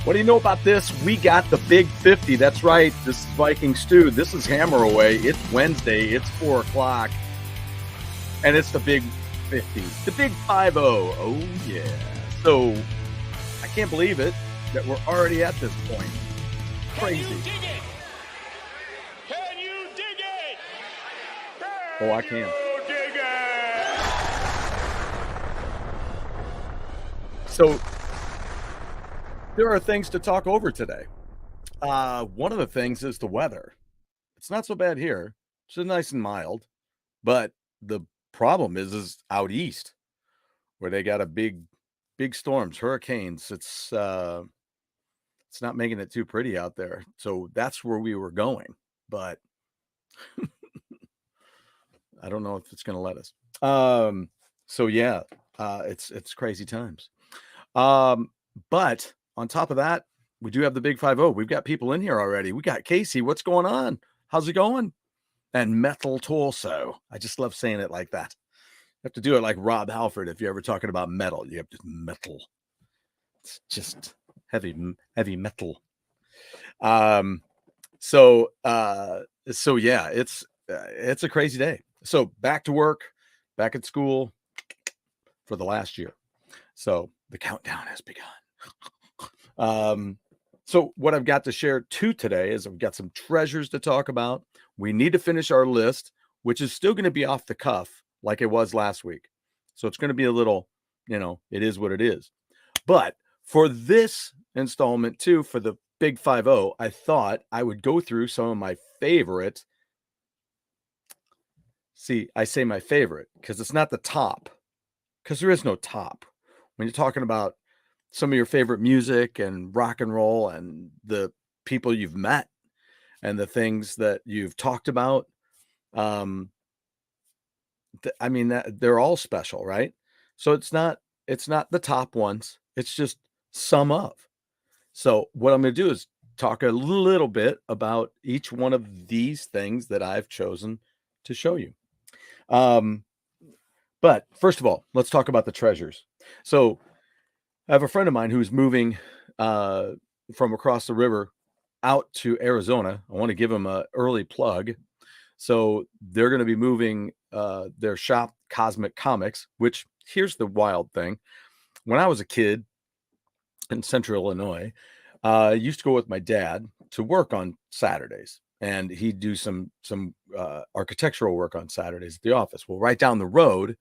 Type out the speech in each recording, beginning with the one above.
What do you know about this? We got the Big 50. That's right. This is Viking Stew. This is Hammer Away. It's Wednesday. It's 4 o'clock. And it's the Big 50. The Big 50. Oh, yeah. So, I can't believe it that we're already at this point. Crazy. Can you dig it? Can you dig it? Oh, I can. You dig it? So, there are things to talk over today. One of the things is the weather. It's not so bad here. It's nice and mild. But the problem is out east, where they got big storms, hurricanes. It's not making it too pretty out there. So that's where we were going. But I don't know if it's going to let us. So yeah, it's crazy times. But on top of that, we do have the Big 50. We've got people in here already. We got Casey. What's going on? How's it going? And Metal Torso. I just love saying it like that. You have to do it like Rob Halford. If you're ever talking about metal, you have to metal. It's just heavy metal. So yeah, it's a crazy day. So back to work, back at school for the last year. So the countdown has begun. So what I've got to share too today is I've got some treasures to talk about. We need to finish our list, which is still going to be off the cuff like it was last week. So it's going to be a little, it is what it is. But for this installment too, for the Big 50, I thought I would go through some of my favorite. See, I say my favorite because it's not the top, because there is no top. When you're talking about some of your favorite music and rock and roll and the people you've met and the things that you've talked about, they're all special, right? So it's not the top ones. It's just some of. So what I'm going to do is talk a little bit about each one of these things that I've chosen to show you. But first of all, let's talk about the treasures. So I have a friend of mine who's moving from across the river out to Arizona. I want to give him an early plug. So they're going to be moving their shop, Cosmic Comics, which here's the wild thing. When I was a kid in Central Illinois, I used to go with my dad to work on Saturdays. And he'd do some architectural work on Saturdays at the office. Well, right down the road,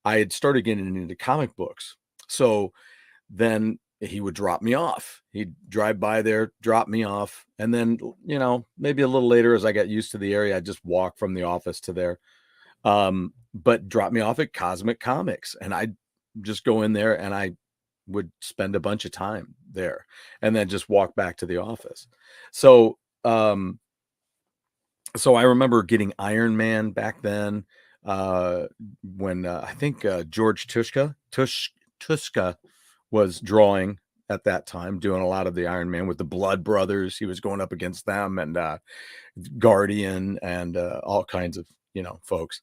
I had started getting into comic books. So then he would drop me off. He'd drive by there, drop me off. And then, maybe a little later as I got used to the area, I'd just walk from the office to there. But drop me off at Cosmic Comics. And I'd just go in there and I would spend a bunch of time there and then just walk back to the office. So I remember getting Iron Man back then when I think George Tuska was drawing at that time, doing a lot of the Iron Man with the Blood Brothers. He was going up against them and Guardian and all kinds of, folks.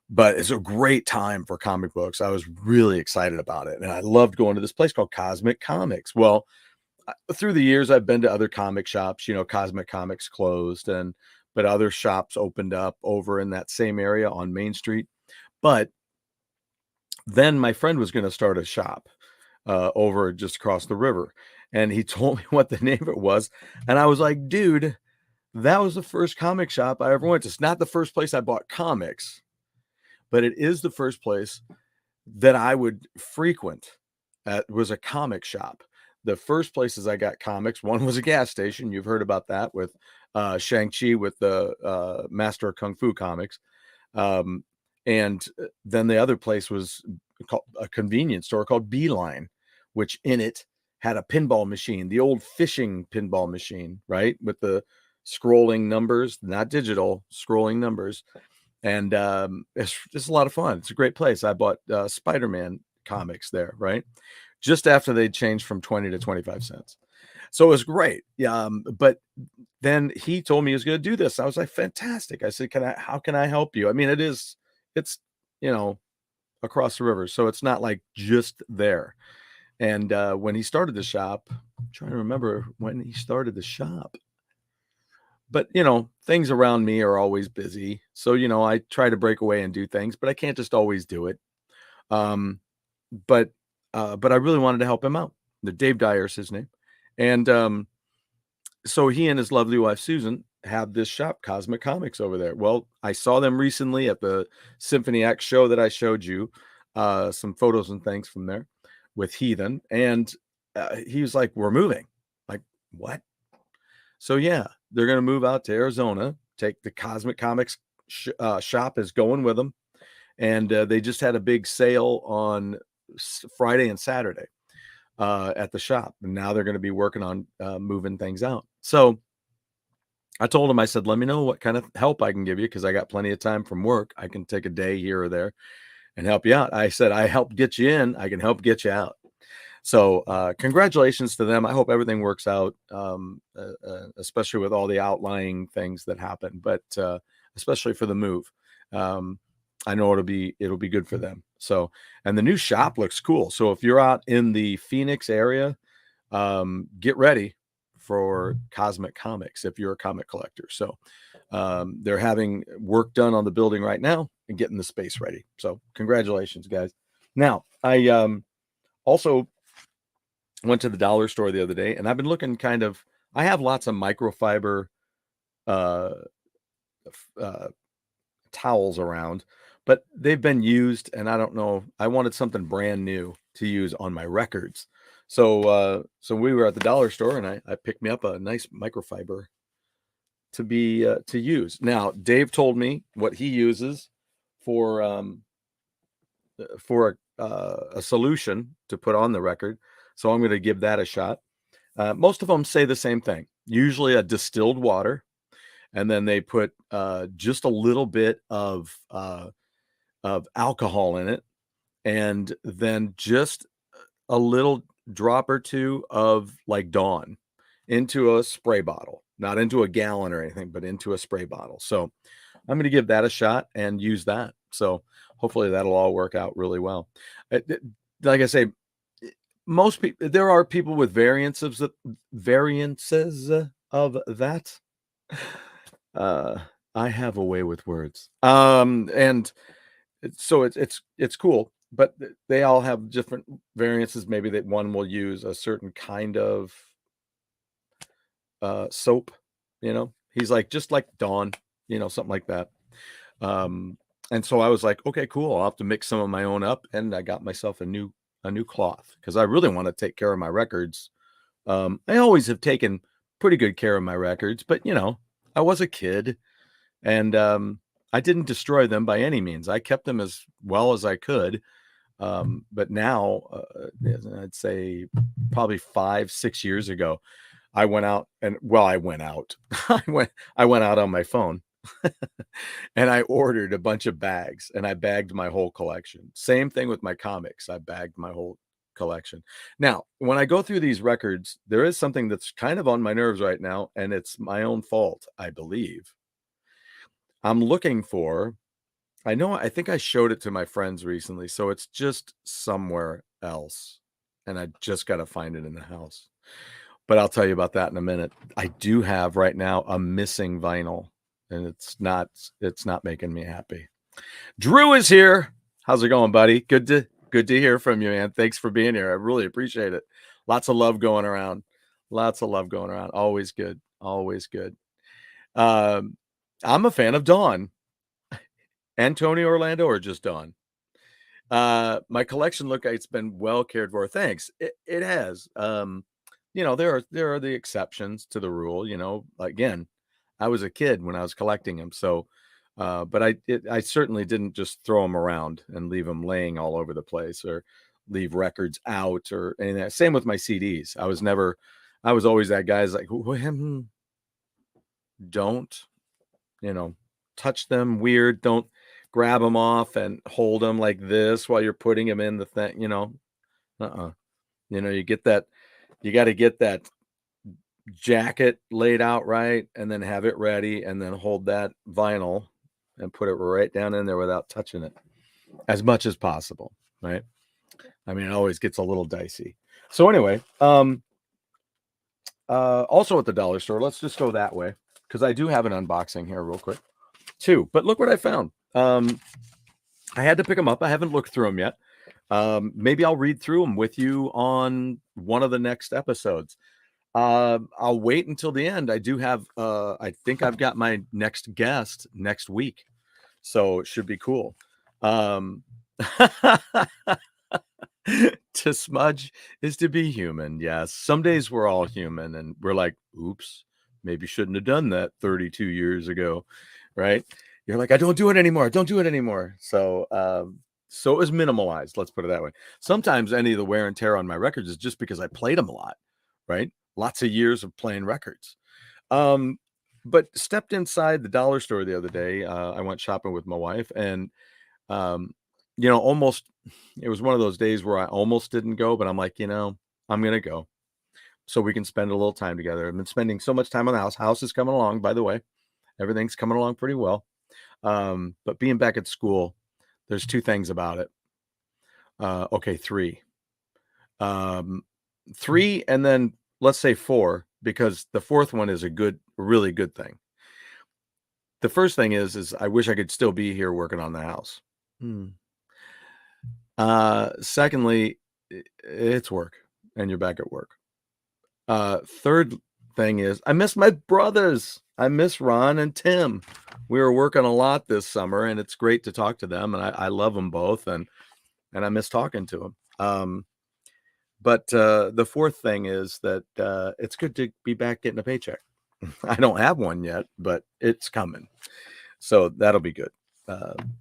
But it's a great time for comic books. I was really excited about it. And I loved going to this place called Cosmic Comics. Well, through the years, I've been to other comic shops. Cosmic Comics closed, but other shops opened up over in that same area on Main Street. But then my friend was going to start a shop over just across the river. And he told me what the name of it was. And I was like, dude, that was the first comic shop I ever went to. It's not the first place I bought comics, but it is the first place that I would frequent. It was a comic shop. The first places I got comics, one was a gas station. You've heard about that with Shang-Chi with the Master of Kung Fu comics. And then the other place was called a convenience store called Beeline, which in it had a pinball machine, the old fishing pinball machine, right? With the scrolling numbers, not digital, scrolling numbers. And it's just a lot of fun. It's a great place. I bought Spider-Man comics there, right? Just after they changed from 20 to 25 cents. So it was great. Yeah. But then he told me he was going to do this. I was like, fantastic. I said, how can I help you? I mean, it's, across the river. So it's not like just there. And when he started the shop, trying to remember when he started the shop. But, things around me are always busy. So, I try to break away and do things, but I can't just always do it. Um, but but I really wanted to help him out. The Dave Dyer's his name. And so he and his lovely wife Susan have this shop, Cosmic Comics, over there. Well, I saw them recently at the Symphony X show that I showed you, some photos and things from there with Heathen, and he was like, "We're moving." Like, what? So yeah, they're gonna move out to Arizona. Take the Cosmic Comics shop is going with them, and they just had a big sale on Friday and Saturday at the shop, and now they're going to be working on moving things out. So I told him, I said, let me know what kind of help I can give you, because I got plenty of time from work. I can take a day here or there and help you out. I said, I helped get you in, I can help get you out. So congratulations to them. I hope everything works out, especially with all the outlying things that happen, but especially for the move. I know it'll be good for them. So, and the new shop looks cool. So if you're out in the Phoenix area, get ready for Cosmic Comics if you're a comic collector. So they're having work done on the building right now and getting the space ready. So congratulations, guys. Now, I also went to the dollar store the other day, and I've been looking I have lots of microfiber uh, towels around, but they've been used, and I don't know. I wanted something brand new to use on my records. So we were at the dollar store, and I picked me up a nice microfiber to be to use. Now, Dave told me what he uses for a solution to put on the record. So I'm going to give that a shot. Most of them say the same thing, usually a distilled water, and then they put just a little bit of alcohol in it, and then just a little drop or two of like Dawn into a spray bottle, not into a gallon or anything, but into a spray bottle. So I'm going to give that a shot and use that. So hopefully that'll all work out really well. Like I say, most people, there are people with variances of that. I have a way with words. And so it's cool, but they all have different variances. Maybe that one will use a certain kind of soap, he's like, just like Dawn, something like that. And so I was like, okay, cool, I'll have to mix some of my own up, and I got myself a new cloth, because I really want to take care of my records. I always have taken pretty good care of my records, but I was a kid, and I didn't destroy them by any means. I kept them as well as I could. But now, I'd say probably 5-6 years ago, I went out and I went out. I went out on my phone and I ordered a bunch of bags, and I bagged my whole collection. Same thing with my comics. I bagged my whole collection. Now, when I go through these records, there is something that's kind of on my nerves right now, and it's my own fault, I believe. I'm looking for, I think I showed it to my friends recently, so it's just somewhere else, and I just got to find it in the house. But I'll tell you about that in a minute. I do have right now a missing vinyl, and it's not making me happy. Drew is here. How's it going, buddy? Good to hear from you, man. Thanks for being here. I really appreciate it. Lots of love going around. Always good. Always good. I'm a fan of Dawn. And Tony Orlando, or just Dawn? My collection look, it's been well cared for. Thanks. It has. There are the exceptions to the rule. Again, I was a kid when I was collecting them, so but I certainly didn't just throw them around and leave them laying all over the place, or leave records out, or anything. Same with my CDs. I was always that guy's like, don't touch them weird. Don't grab them off and hold them like this while you're putting them in the thing. You get that. You got to get that jacket laid out right, and then have it ready, and then hold that vinyl and put it right down in there without touching it as much as possible, right? I mean, it always gets a little dicey. So anyway, Also at the dollar store. Let's just go that way because I do have an unboxing here real quick too. But look what I found. I had to pick them up. I haven't looked through them yet. Maybe I'll read through them with you on one of the next episodes. I'll wait until the end. I do have, I think I've got my next guest next week, so it should be cool. To smudge is to be human. Yes. Some days we're all human and we're like, oops, maybe shouldn't have done that 32 years ago. Right. You're like, I don't do it anymore. Don't do it anymore. So it was minimalized. Let's put it that way. Sometimes any of the wear and tear on my records is just because I played them a lot. Right. Lots of years of playing records. But stepped inside the dollar store the other day. I went shopping with my wife and, almost, it was one of those days where I almost didn't go, but I'm like, I'm going to go so we can spend a little time together. I've been spending so much time on the house. House is coming along, by the way. Everything's coming along pretty well. But being back at school, there's two things about it. Okay, three. Three, and then let's say four, because the fourth one is a really good thing. The first thing is I wish I could still be here working on the house. Secondly, it's work and you're back at work. Third thing is I miss my brothers. I miss Ron and Tim. We were working a lot this summer and it's great to talk to them. And I love them both. And I miss talking to them. But the fourth thing is that it's good to be back getting a paycheck. I don't have one yet, but it's coming. So that'll be good,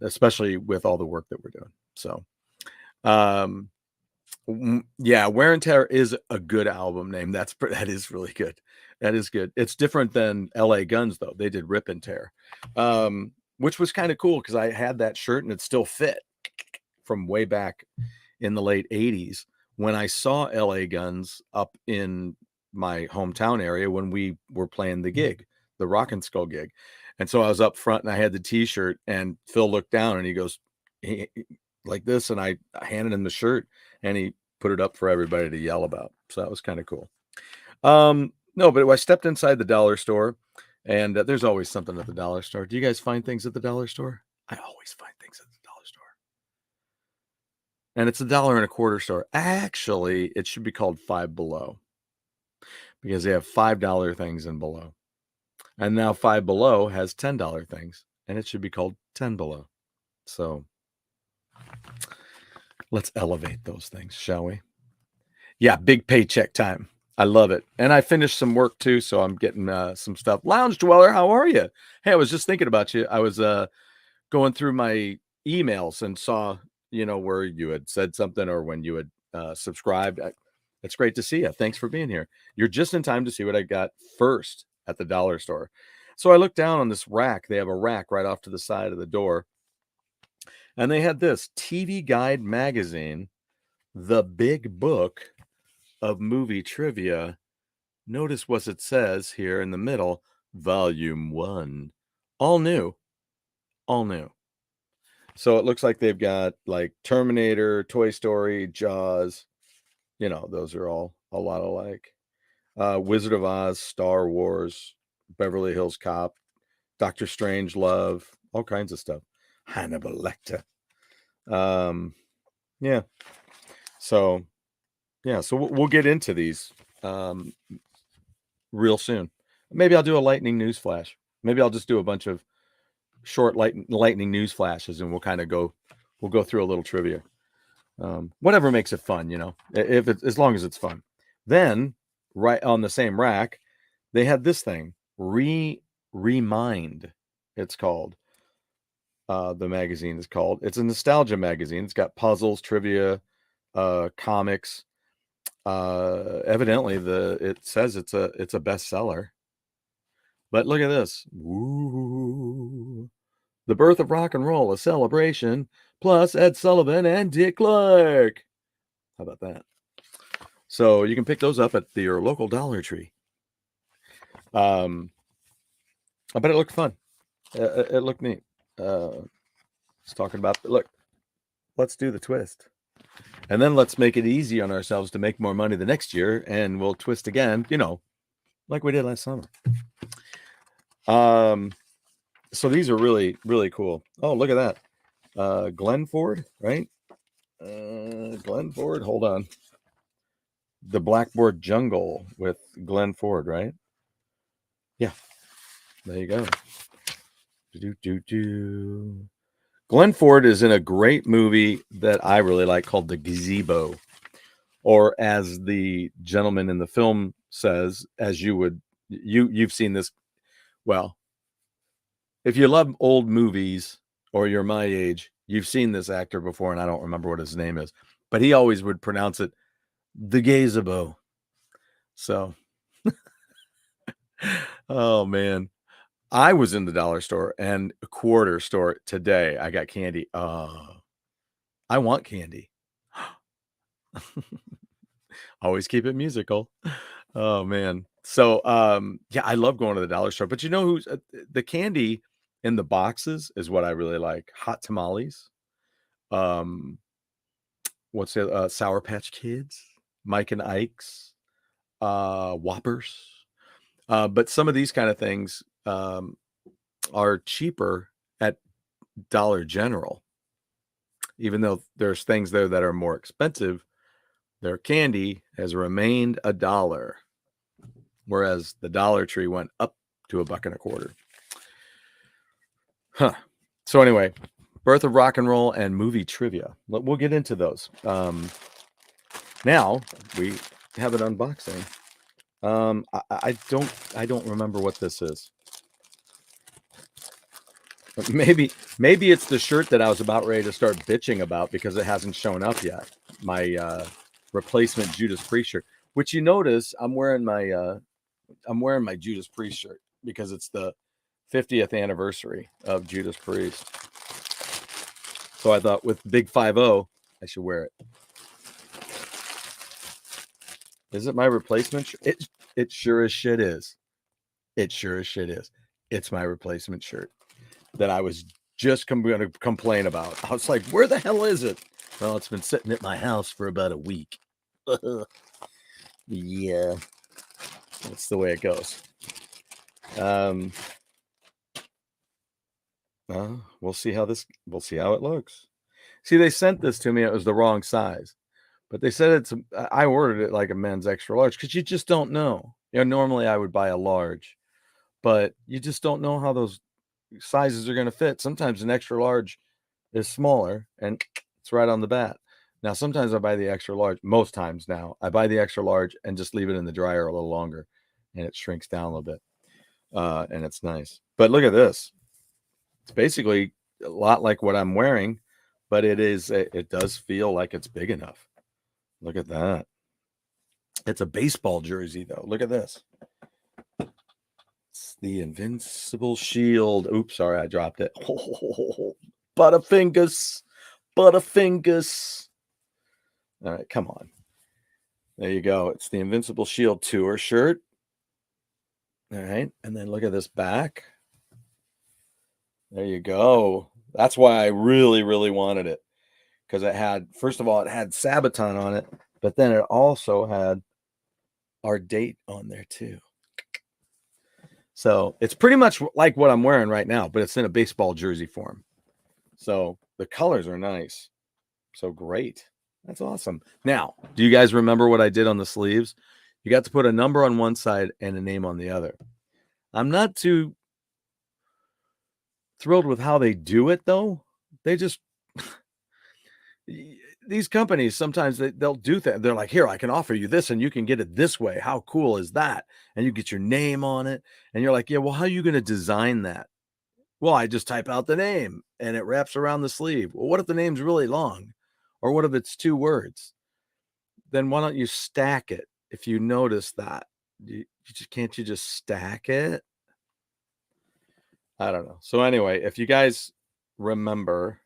especially with all the work that we're doing. So, yeah, Wear and Tear is a good album name. That is really good. That is good. It's different than LA Guns, though. They did Rip and Tear, which was kind of cool because I had that shirt and it still fit from way back in the late 80s when I saw LA Guns up in my hometown area when we were playing the gig, the Rock and Skull gig. And so I was up front and I had the t-shirt and Phil looked down and he goes like this. And I handed him the shirt and he put it up for everybody to yell about. So that was kind of cool. No, but I stepped inside the dollar store and there's always something at the dollar store. Do you guys find things at the dollar store? I always find things at the dollar store. And it's $1.25 store. Actually, it should be called Five Below because they have $5 things and below. And now Five Below has $10 things and it should be called 10 Below. So let's elevate those things, shall we? Yeah, big paycheck time. I love it. And I finished some work too, so I'm getting some stuff. Lounge Dweller, how are you? Hey, I was just thinking about you. I was going through my emails and saw, where you had said something or when you had subscribed. It's great to see you. Thanks for being here. You're just in time to see what I got first at the dollar store. So I looked down on this rack. They have a rack right off to the side of the door. And they had this TV Guide magazine, the big book of movie trivia. Notice what it says here in the middle, volume 1, all new. So it looks like they've got like Terminator, Toy Story, Jaws, those are all a lot alike. Wizard of Oz, Star Wars, Beverly Hills Cop, Doctor Strange Love, all kinds of stuff. Hannibal Lecter. Yeah. So we'll get into these real soon. Maybe I'll do a lightning news flash. Maybe I'll just do a bunch of short lightning news flashes and we'll go through a little trivia. Whatever makes it fun, if it's as long as it's fun. Then right on the same rack, they had this thing, Remind. It's called. The magazine is called. It's a nostalgia magazine. It's got puzzles, trivia, comics. Evidently it says it's a bestseller. But look at this. Woo. The Birth of Rock and Roll, a celebration, plus Ed Sullivan and Dick Clark. How about that? So you can pick those up at your local Dollar Tree. I bet it looked fun. It looked neat. It's talking about, look, let's do the twist. And then let's make it easy on ourselves to make more money the next year. And we'll twist again, like we did last summer. So these are really, really cool. Oh, look at that. Glenn Ford, right? Glenn Ford, hold on. The Blackboard Jungle with Glenn Ford, right? Yeah. There you go. Glenn Ford is in a great movie that I really like called The Gazebo, or as the gentleman in the film says, as you've seen this. Well, if you love old movies or you're my age, you've seen this actor before, and I don't remember what his name is, but he always would pronounce it The Gazebo. So, oh man. I was in the dollar store and a quarter store today. I got candy. I want candy. Always keep it musical. Oh man. So yeah, I love going to the dollar store. But you know who's the candy in the boxes is what I really like. Hot tamales. Um what's the Sour Patch Kids, Mike and Ike's, Whoppers. But some of these kind of things are cheaper at Dollar General. Even though there's things there that are more expensive, their candy has remained $1, whereas the Dollar Tree went up to $1.25. Huh. So anyway, birth of rock and roll and movie trivia. We'll get into those. Now we have an unboxing. I don't remember what this is. Maybe it's the shirt that I was about ready to start bitching about because it hasn't shown up yet. My replacement Judas Priest shirt, which you notice I'm wearing my Judas Priest shirt because it's the 50th anniversary of Judas Priest. So I thought with Big 5-0, I should wear it. Is it my replacement shirt? It sure as shit is. It sure as shit is. It's my replacement shirt that I was just going to complain about. I was like, where the hell is it? Well, it's been sitting at my house for about a week. Yeah, that's the way it goes. We'll see how it looks. See, they sent this to me. It was the wrong size, but they said I ordered it like a men's extra large because you just don't know. Normally I would buy a large, but you just don't know how those sizes are going to fit. Sometimes an extra large is smaller and it's right on the bat. Now, sometimes I buy the extra large. Most times now I buy the extra large and just leave it in the dryer a little longer and it shrinks down a little bit. And it's nice, but look at this. It's basically a lot like what I'm wearing, but it does feel like it's big enough. Look at that. It's a baseball jersey though. Look at this. It's the Invincible Shield. Oops, sorry, I dropped it. Oh, Butterfingers. All right, come on. There you go. It's the Invincible Shield tour shirt. All right, and then look at this back. There you go. That's why I really, really wanted it. Because it had, first of all, it had Sabaton on it, but then it also had our date on there too. So it's pretty much like what I'm wearing right now, but it's in a baseball jersey form. So the colors are nice. So great. That's awesome. Now, do you guys remember what I did on the sleeves? You got to put a number on one side and a name on the other. I'm not too thrilled with how they do it, though. They just... These companies, sometimes they'll do that. They're like, here, I can offer you this and you can get it this way. How cool is that? And you get your name on it. And you're like, yeah, well, how are you going to design that? Well, I just type out the name and it wraps around the sleeve. Well, what if the name's really long? Or what if it's 2 words? Then why don't you stack it? If you notice that, can't you just stack it? I don't know. So anyway, if you guys remember,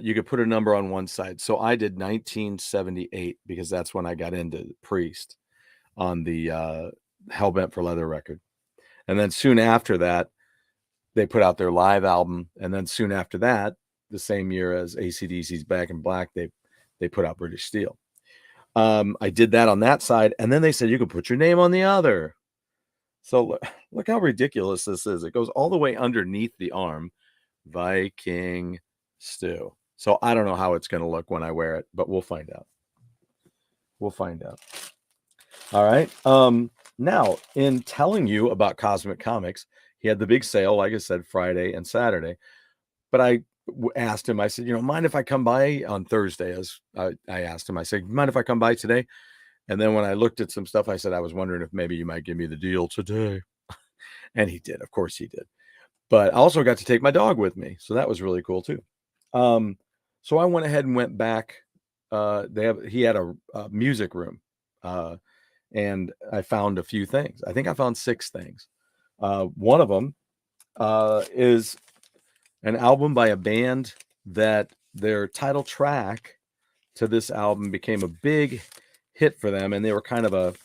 you could put a number on one side. So I did 1978 because that's when I got into Priest on the Hellbent for Leather record. And then soon after that, they put out their live album. And then soon after that, the same year as AC/DC's Back in Black, they put out British Steel. I did that on that side. And then they said, you could put your name on the other. So look how ridiculous this is. It goes all the way underneath the arm. Viking Stew. So I don't know how it's going to look when I wear it, but we'll find out. We'll find out. All right. Now, in telling you about Cosmic Comics, he had the big sale, like I said, Friday and Saturday. But I asked him, I said, mind if I come by on Thursday? As I asked him, I said, mind if I come by today? And then when I looked at some stuff, I said, I was wondering if maybe you might give me the deal today. And he did. Of course he did. But I also got to take my dog with me. So that was really cool too. So I went ahead and went back. He had a music room. And I found a few things. I think I found 6 things. One of them is an album by a band that their title track to this album became a big hit for them. And they were kind of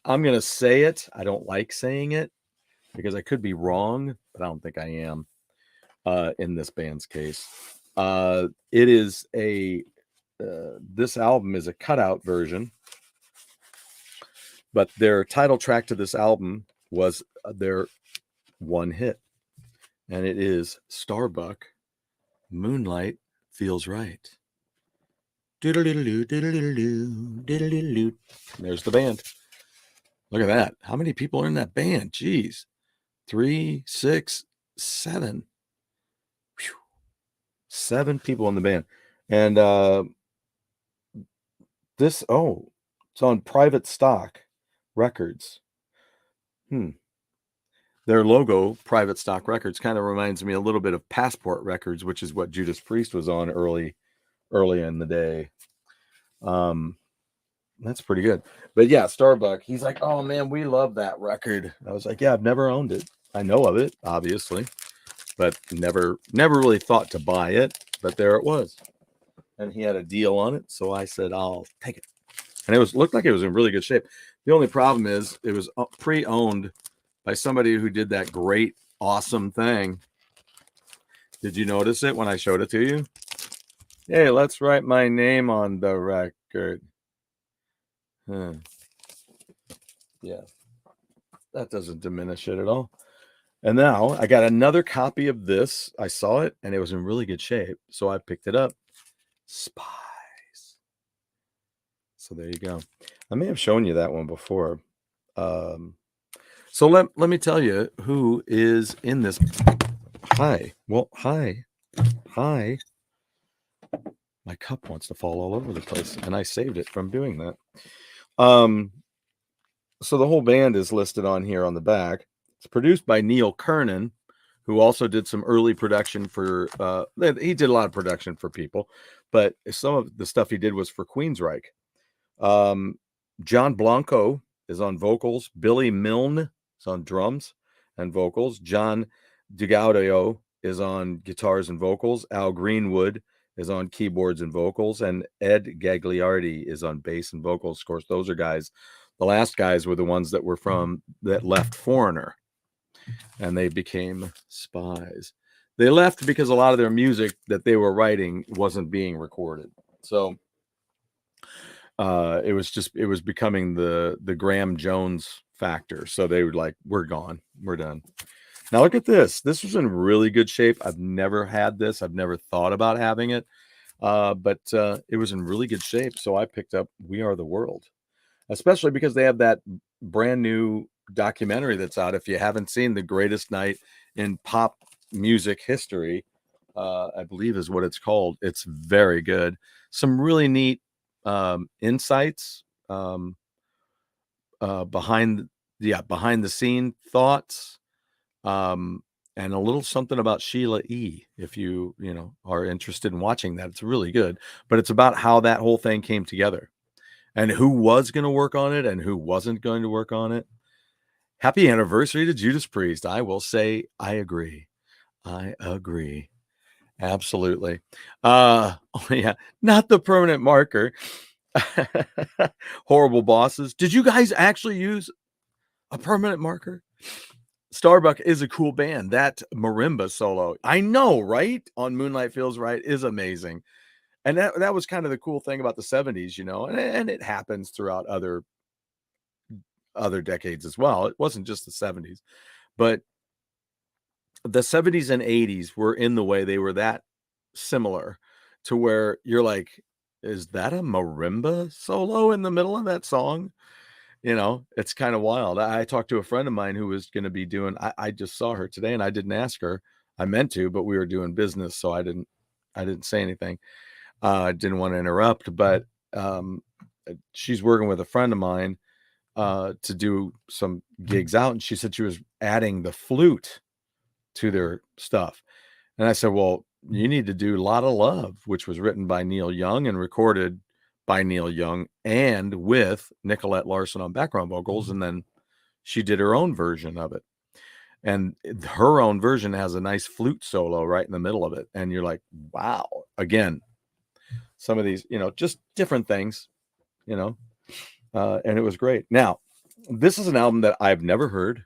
I'm going to say it. I don't like saying it because I could be wrong, but I don't think I am in this band's case. It is this album is a cutout version, but their title track to this album was their one hit, and it is Starbuck, Moonlight Feels Right. Doodle-doodle-doo, doodle-doodle-doo, doodle-doodle-doo. There's the band. Look at that. How many people are in that band? Jeez. 3, 6, 7. Whew. 7 people in the band. And it's on Private Stock Records. Their logo, Private Stock Records, kind of reminds me a little bit of Passport Records, which is what Judas Priest was on early in the day. That's pretty good. But yeah, Starbuck, he's like, oh man, we love that record. I was like, yeah, I've never owned it. I know of it, obviously, but never really thought to buy it. But there it was. And he had a deal on it. So I said, I'll take it. And it looked like it was in really good shape. The only problem is it was pre-owned by somebody who did that great, awesome thing. Did you notice it when I showed it to you? Hey, let's write my name on the record. Yeah, that doesn't diminish it at all. And now I got another copy of this. I saw it and it was in really good shape. So I picked it up. Spies. So there you go. I may have shown you that one before. So let me tell you who is in this. Hi. Well, hi. My cup wants to fall all over the place, and I saved it from doing that. So the whole band is listed on here on the back. It's produced by Neil Kernan, who also did some early production for. He did a lot of production for people, but some of the stuff he did was for Queensryche. John Blanco is on vocals. Billy Milne is on drums and vocals. John DeGaudio is on guitars and vocals. Al Greenwood is on keyboards and vocals. And Ed Gagliardi is on bass and vocals. Of course, those are guys. The last guys were the ones that left Foreigner. And they became Spies. They left because a lot of their music that they were writing wasn't being recorded. So it was becoming the Graham Jones factor. So they were like, we're gone. We're done. Now look at this. This was in really good shape. I've never had this. I've never thought about having it. But it was in really good shape. So I picked up We Are the World, especially because they have that brand new documentary that's out. If you haven't seen The Greatest Night in Pop Music History, I believe is what it's called. It's very good. Some really neat insights behind the scene thoughts, and a little something about Sheila E. If you are interested in watching that, it's really good. But it's about how that whole thing came together and who was going to work on it and who wasn't going to work on it. Happy anniversary to Judas Priest. I will say I agree. Absolutely. Oh yeah, not the permanent marker. Horrible Bosses. Did you guys actually use a permanent marker? Starbuck is a cool band. That marimba solo, I know, right? On Moonlight Feels Right is amazing. And that was kind of the cool thing about the 70s, and it happens throughout other other decades as well. It wasn't just the 70s, but the 70s and 80s were in the way they were that similar to where you're like, is that a marimba solo in the middle of that song? It's kind of wild. I talked to a friend of mine who was going to be doing, I just saw her today and I didn't ask her. I meant to, but we were doing business. So I didn't say anything. I didn't want to interrupt, but she's working with a friend of mine to do some gigs out. And she said she was adding the flute to their stuff. And I said, well, you need to do Lot of Love, which was written by Neil Young and recorded by Neil Young and with Nicolette Larson on background vocals. And then she did her own version of it. And her own version has a nice flute solo right in the middle of it. And you're like, wow. Again, some of these, just different things, and it was great. Now, this is an album that I've never heard,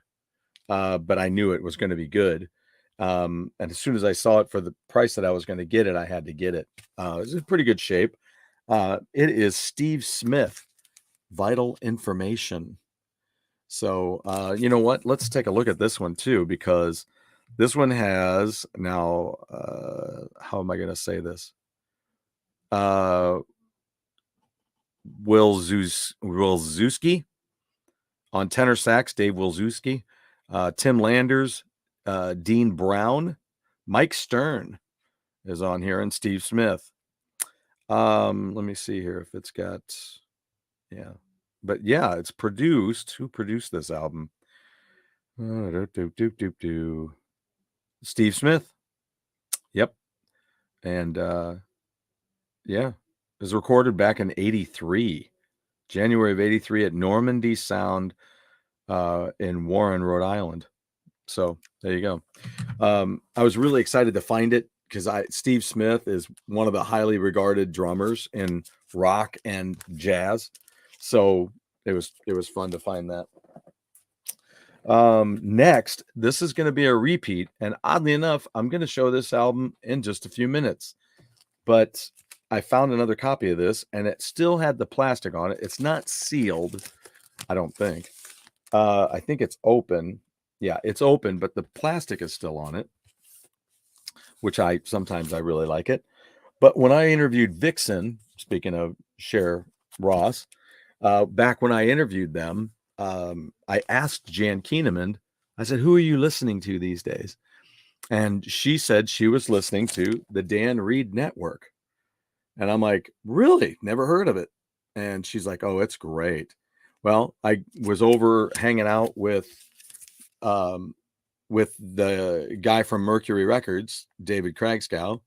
but I knew it was going to be good. And as soon as I saw it for the price that I was going to get it, I had to get it. It's in pretty good shape. It is Steve Smith, Vital Information. So, you know what? Let's take a look at this one too, because this one has now, how am I going to say this? Wilczewski on tenor sax, Dave Wilczewski, Tim Landers, Dean Brown, Mike Stern is on here, and Steve Smith. Let me see here if it's got, but it's produced. Who produced this album? Steve Smith. Yep. And it was recorded back in 83, January of 83 at Normandy Sound in Warren, Rhode Island. So there you go. I was really excited to find it because Steve Smith is one of the highly regarded drummers in rock and jazz. So it was fun to find that. Next, this is going to be a repeat. And oddly enough, I'm going to show this album in just a few minutes. But I found another copy of this and it still had the plastic on it. It's not sealed, I don't think. I think it's open. Yeah, it's open, but the plastic is still on it, which sometimes I really like it. But when I interviewed Vixen, speaking of Cher Ross, back when I interviewed them, I asked Jan Keeneman, I said, who are you listening to these days? And she said she was listening to the Dan Reed Network. And I'm like, really? Never heard of it. And she's like, oh, it's great. Well, I was over hanging out with the guy from Mercury Records, David Kragscow,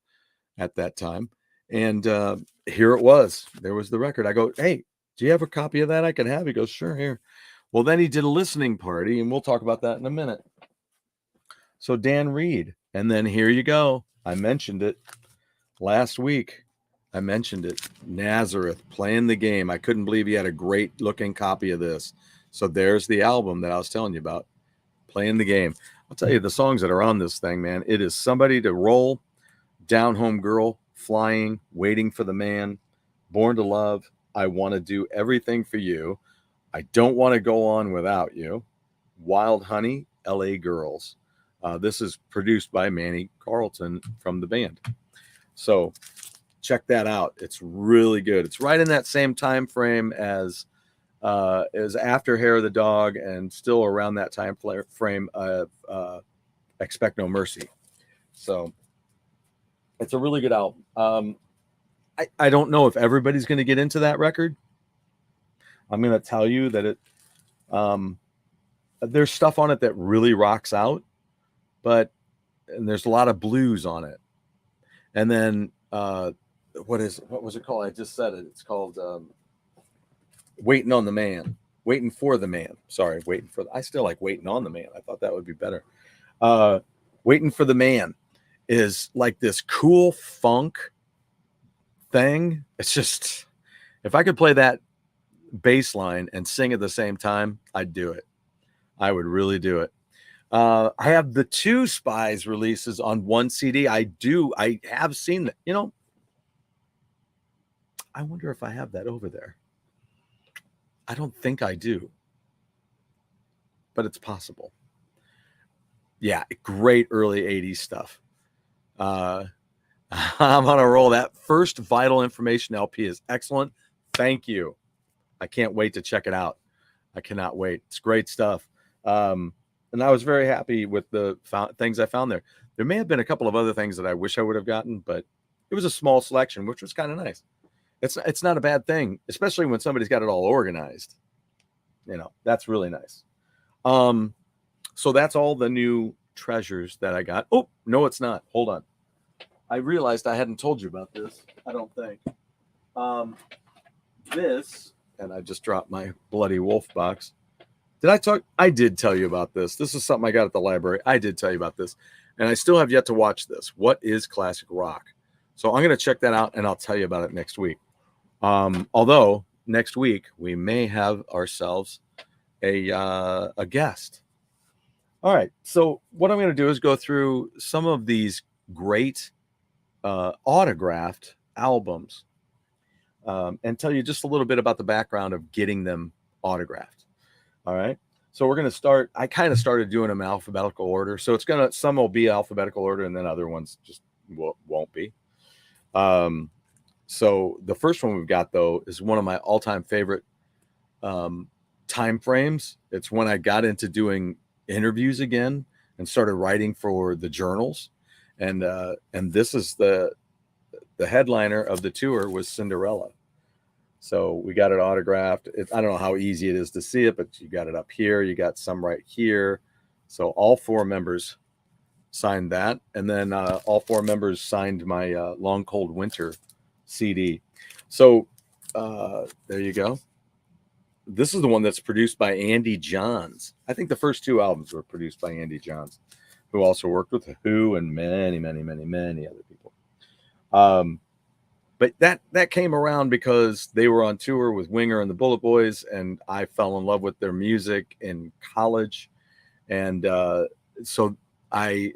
at that time. And here it was. There was the record. I go, hey, do you have a copy of that I can have? He goes, sure, here. Well, then he did a listening party, and we'll talk about that in a minute. So Dan Reed. And then here you go. I mentioned it last week. I mentioned it. Nazareth, Playing the Game. I couldn't believe he had a great looking copy of this. So there's the album that I was telling you about, Playing the Game. I'll tell you the songs that are on this thing, man. It is Somebody to Roll, Down Home Girl, Flying, Waiting for the Man, Born to Love, I Want to Do Everything for You, I Don't Want to Go On Without You, Wild Honey, LA Girls. This is produced by Manny Carlton from the band. So check that out. It's really good. It's right in that same time frame as After Hair of the Dog, and still around that time frame of Expect No Mercy. So it's a really good album. I don't know if everybody's going to get into that record. I'm going to tell you that there's stuff on it that really rocks out, and there's a lot of blues on it. And then what was it called? I just said it. It's called Waiting on the Man. Waiting for the Man. Sorry, I still like Waiting on the Man. I thought that would be better. Waiting for the Man is like this cool funk thing. It's just, if I could play that bass line and sing at the same time, I'd do it. I would really do it. I have the two Spies releases on one CD. I have seen that. I wonder if I have that over there. I don't think I do. but it's possible. Yeah, great early 80s stuff. I'm on a roll. That first Vital Information LP is excellent. Thank you. I can't wait to check it out. I cannot wait. It's great stuff. And I was very happy with the things I found there. There may have been a couple of other things that I wish I would have gotten, but it was a small selection, which was kind of nice. It's not a bad thing, especially when somebody's got it all organized. That's really nice. So that's all the new treasures that I got. Oh, no, it's not. Hold on. I realized I hadn't told you about this. I don't think. This, and I just dropped my bloody wolf box. Did I talk? I did tell you about this. This is something I got at the library. I did tell you about this. And I still have yet to watch this. What is classic rock? So I'm going to check that out and I'll tell you about it next week. Although next week we may have ourselves a guest. All right. So what I'm going to do is go through some of these great autographed albums and tell you just a little bit about the background of getting them autographed. All right. So we're going to start. I kind of started doing them in alphabetical order. So some will be alphabetical order and then other ones just won't be. So the first one we've got, though, is one of my all-time favorite time frames. It's when I got into doing interviews again and started writing for the journals. And this is the headliner of the tour was Cinderella. So we got it autographed. I don't know how easy it is to see it, but you got it up here. You got some right here. So all four members signed that. And then all four members signed my Long Cold Winter CD. So there you go. This is the one that's produced by Andy Johns. I think the first two albums were produced by Andy Johns, who also worked with The Who and many, many, many, many other people. But that came around because they were on tour with Winger and the Bullet Boys, and I fell in love with their music in college. And so I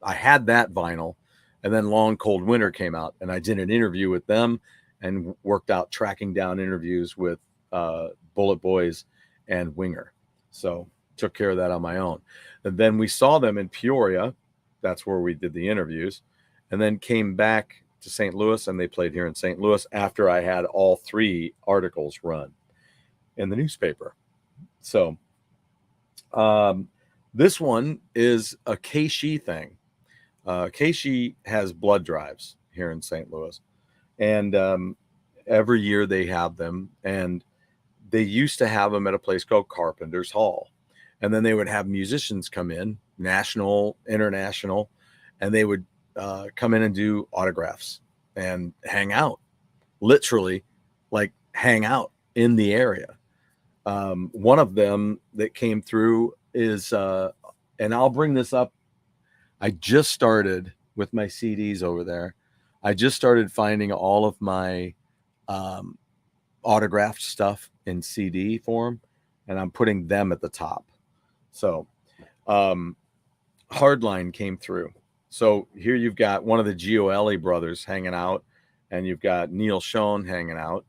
had that vinyl, and then Long Cold Winter came out, and I did an interview with them and worked out tracking down interviews with Bullet Boys and Winger. So took care of that on my own. And then we saw them in Peoria. That's where we did the interviews, and then came back to St. Louis, and they played here in St. Louis after I had all three articles run in the newspaper. So this one is a Keishi thing. Keishi has blood drives here in St. Louis, and every year they have them, and they used to have them at a place called Carpenter's Hall, and then they would have musicians come in, national, international, and they would come in and do autographs and hang out, literally like hang out in the area. One of them that came through is, and I'll bring this up. I just started with my CDs over there. I just started finding all of my autographed stuff in CD form, and I'm putting them at the top. So Hardline came through. So here you've got one of the Gioeli brothers hanging out, and you've got Neil Schon hanging out,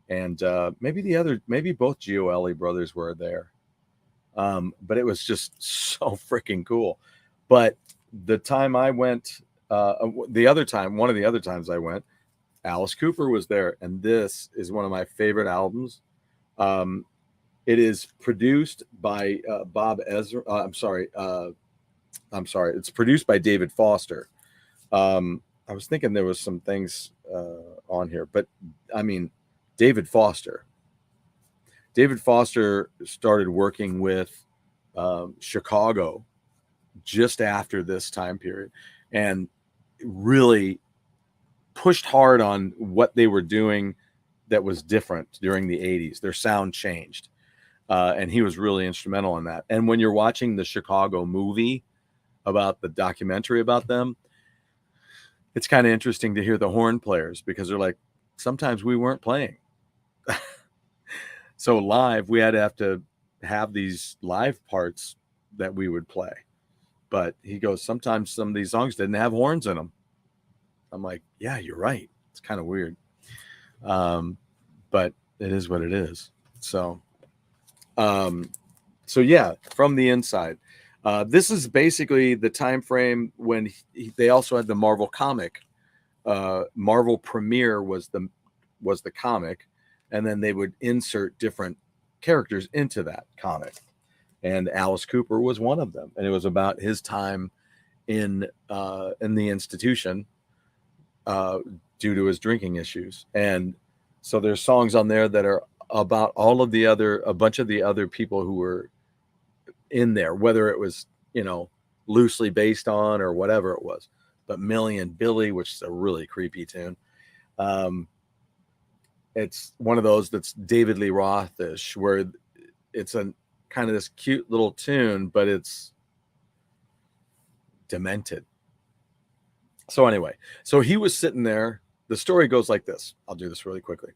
and maybe both Gioeli brothers were there. But it was just so freaking cool. But the time I went, one of the other times I went, Alice Cooper was there, and this is one of my favorite albums. It is produced by Bob Ezra. I'm sorry. It's produced by David Foster. I was thinking there was some things on here, but I mean, David Foster. David Foster started working with Chicago just after this time period, and really pushed hard on what they were doing that was different during the 80s. Their sound changed, and he was really instrumental in that. And when you're watching the Chicago movie about the documentary about them, it's kind of interesting to hear the horn players, because they're like, sometimes we weren't playing. So live, we had to have these live parts that we would play. But he goes, sometimes some of these songs didn't have horns in them. I'm like, yeah, you're right. It's kind of weird. But it is what it is. So So yeah, from the inside. This is basically the time frame when they also had the Marvel comic. Marvel Premiere was the comic, and then they would insert different characters into that comic. And Alice Cooper was one of them, and it was about his time in the institution due to his drinking issues. And so there's songs on there that are about a bunch of the other people who were in there, whether it was, loosely based on or whatever it was. But Millie and Billy, which is a really creepy tune. It's one of those that's David Lee Roth-ish, where it's a kind of this cute little tune, but it's demented. So anyway, so he was sitting there. The story goes like this. I'll do this really quickly.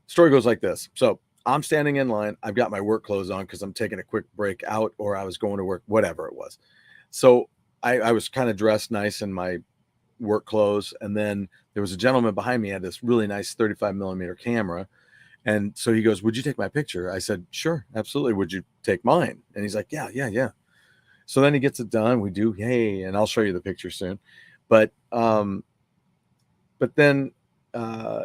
Story goes like this. So I'm standing in line. I've got my work clothes on because I'm taking a quick break out, or I was going to work, whatever it was. So I was kind of dressed nice in my work clothes. And then there was a gentleman behind me, had this really nice 35 millimeter camera. And so he goes, "Would you take my picture?" I said, "Sure, absolutely. Would you take mine?" And he's like, yeah. So then he gets it done. We do, hey, and I'll show you the picture soon. But then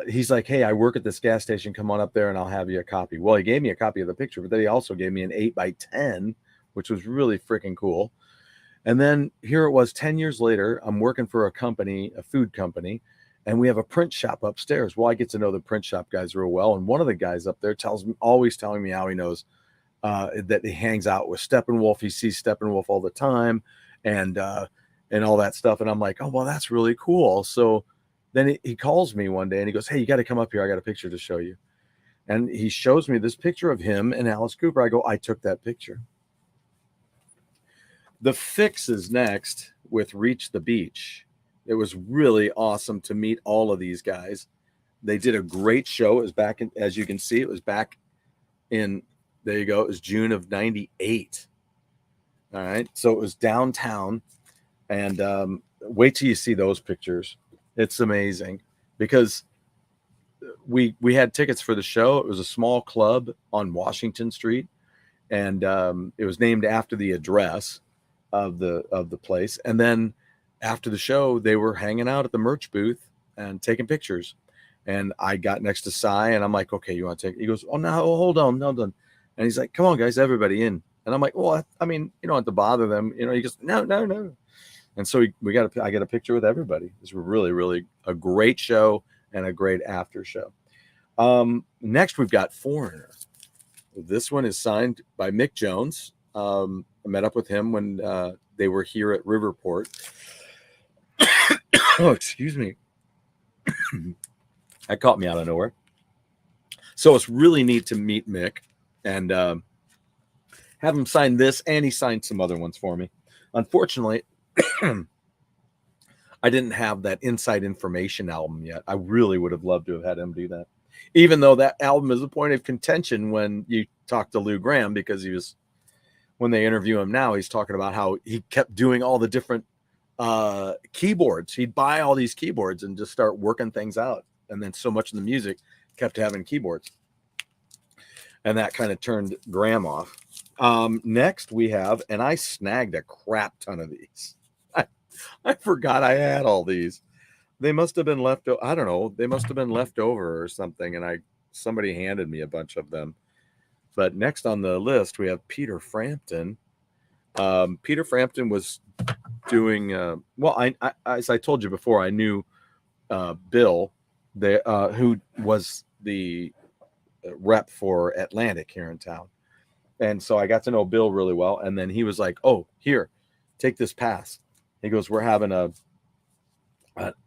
he's like, "Hey, I work at this gas station. Come on up there and I'll have you a copy." Well, he gave me a copy of the picture, but then he also gave me an 8x10, which was really freaking cool. And then here it was 10 years later, I'm working for a food company, and we have a print shop upstairs. Well, I get to know the print shop guys real well. And one of the guys up there always telling me how he knows that he hangs out with Steppenwolf. He sees Steppenwolf all the time and all that stuff. And I'm like, "Oh, well, that's really cool." So then he calls me one day and he goes, "Hey, you got to come up here. I got a picture to show you." And he shows me this picture of him and Alice Cooper. I go, "I took that picture." The Fix is next with Reach the Beach. It was really awesome to meet all of these guys. They did a great show. It was back in, as you can see, it was back in, there you go, it was June of 98. All right. So it was downtown. And wait till you see those pictures. It's amazing because we had tickets for the show. It was a small club on Washington Street, and it was named after the address of the place. And then after the show, they were hanging out at the merch booth and taking pictures. And I got next to Cy, and I'm like, "Okay, you want to take?" He goes, "Oh no, hold on, no done." And he's like, "Come on, guys, everybody in." And I'm like, "Well, I mean, you don't have to bother them, you know." He goes, "No." And so I got a picture with everybody. This was really, really a great show and a great after show. Next, we've got Foreigner. This one is signed by Mick Jones. I met up with him when they were here at Riverport. Oh, excuse me. That caught me out of nowhere. So it's really neat to meet Mick and have him sign this, and he signed some other ones for me. Unfortunately, I didn't have that Inside Information album yet. I really would have loved to have had him do that. Even though that album is a point of contention when you talk to Lou Gramm, because when they interview him now, he's talking about how he kept doing all the different keyboards. He'd buy all these keyboards and just start working things out. And then so much of the music kept having keyboards. And that kind of turned Graham off. Next we have, and I snagged a crap ton of these. I forgot I had all these. They must have been left. I don't know. They must have been left over or something. And somebody handed me a bunch of them. But next on the list, we have Peter Frampton. Peter Frampton was doing, as I told you before, I knew Bill, who was the rep for Atlantic here in town. And so I got to know Bill really well. And then he was like, "Oh, here, take this pass." He goes, "We're having an